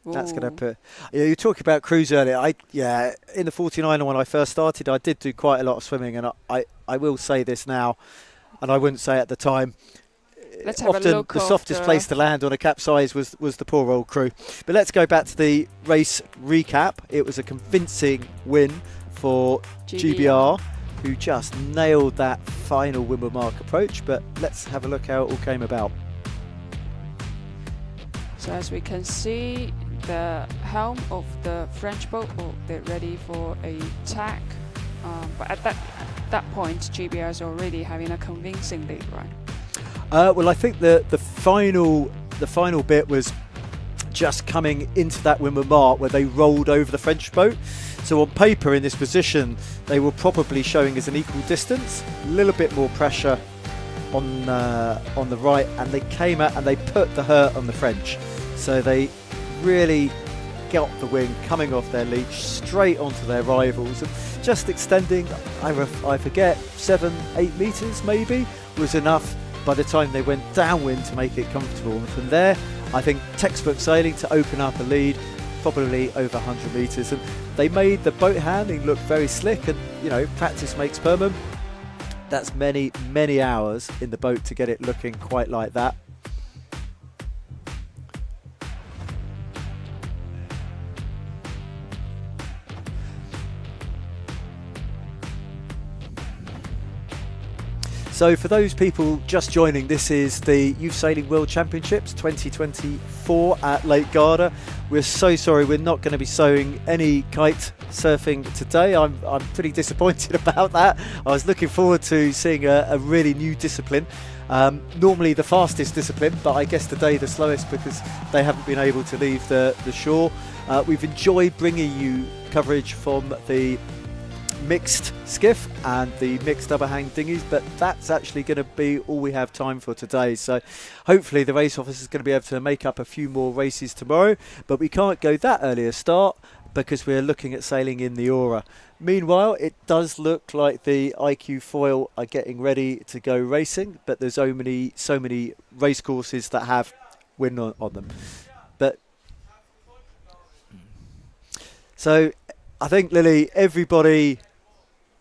Ooh. That's going to put. You talking about crews earlier. In the 49er when I first started, I did do quite a lot of swimming, and I will say this now, and I wouldn't say at the time. Let's have often a look the softest place to land on a capsize was the poor old crew. But let's go back to the race recap. It was a convincing win for GBR, who just nailed that final windward mark approach. But let's have a look how it all came about. So as we can see, the helm of the French boat, they're ready for a tack. But at that point, GBR is already having a convincing lead, right? Well, I think the final bit was just coming into that windward mark where they rolled over the French boat. So on paper, in this position, they were probably showing as an equal distance. A little bit more pressure on the right, and they came out and they put the hurt on the French. So they really got the wind coming off their leach straight onto their rivals, and just extending, I forget, 7-8 metres maybe was enough by the time they went downwind to make it comfortable. And from there, I think textbook sailing to open up a lead, probably over 100 metres. And they made the boat handling look very slick, and practice makes permanent. That's many, many hours in the boat to get it looking quite like that. So for those people just joining, this is the Youth Sailing World Championships 2024 at Lake Garda. We're so sorry we're not going to be showing any kite surfing today. I'm pretty disappointed about that. I was looking forward to seeing a really new discipline. Normally the fastest discipline, but I guess today the slowest because they haven't been able to leave the shore. We've enjoyed bringing you coverage from the mixed skiff and the mixed double hang dinghies, but that's actually going to be all we have time for today. So hopefully the race office is going to be able to make up a few more races tomorrow, but we can't go that early a start because we're looking at sailing in the Aura. Meanwhile, it does look like the IQ foil are getting ready to go racing, but there's so many race courses that have wind on them. But so I think, Lily, everybody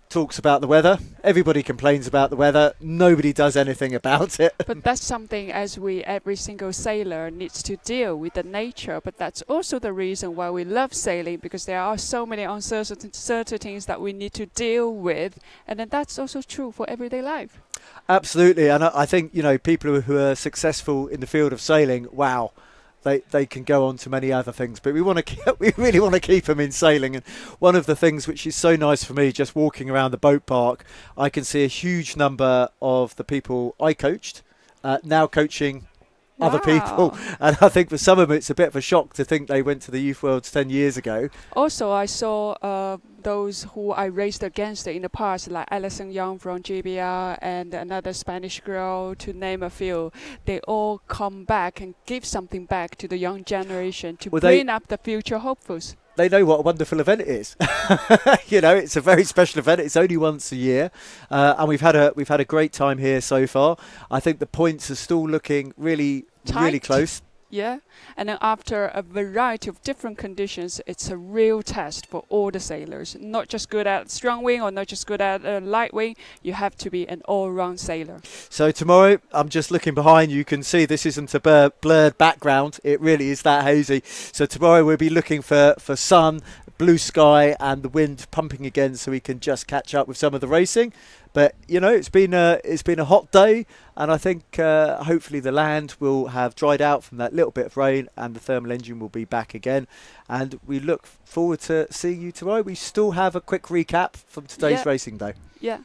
talks about the weather. Everybody complains about the weather. Nobody does anything about it. But that's something every single sailor needs to deal with the nature. But that's also the reason why we love sailing, because there are so many uncertainties that we need to deal with. And then that's also true for everyday life. Absolutely. And I think, people who are successful in the field of sailing, wow, they can go on to many other things, but we really want to keep them in sailing. And one of the things which is so nice for me, just walking around the boat park, I can see a huge number of the people I coached now coaching other people, and I think for some of them it's a bit of a shock to think they went to the Youth Worlds 10 years ago. Also, I saw those who I raced against in the past, like Alison Young from GBR and another Spanish girl, to name a few. They all come back and give something back to the young generation to bring up the future hopefuls. they know what a wonderful event it is. You know, it's a very special event. It's only once a year, and we've had a great time here so far. I think the points are still looking really close. Yeah, and then after a variety of different conditions, it's a real test for all the sailors. Not just good at strong wind or not just good at light wind. You have to be an all-round sailor. So tomorrow, I'm just looking behind. You can see this isn't a blurred background. It really is that hazy. So tomorrow we'll be looking for sun, blue sky, and the wind pumping again, so we can just catch up with some of the racing. But you know, it's been a hot day, and I think hopefully the land will have dried out from that little bit of rain, and the thermal engine will be back again. And we look forward to seeing you tomorrow. We still have a quick recap from today's racing day. Yeah.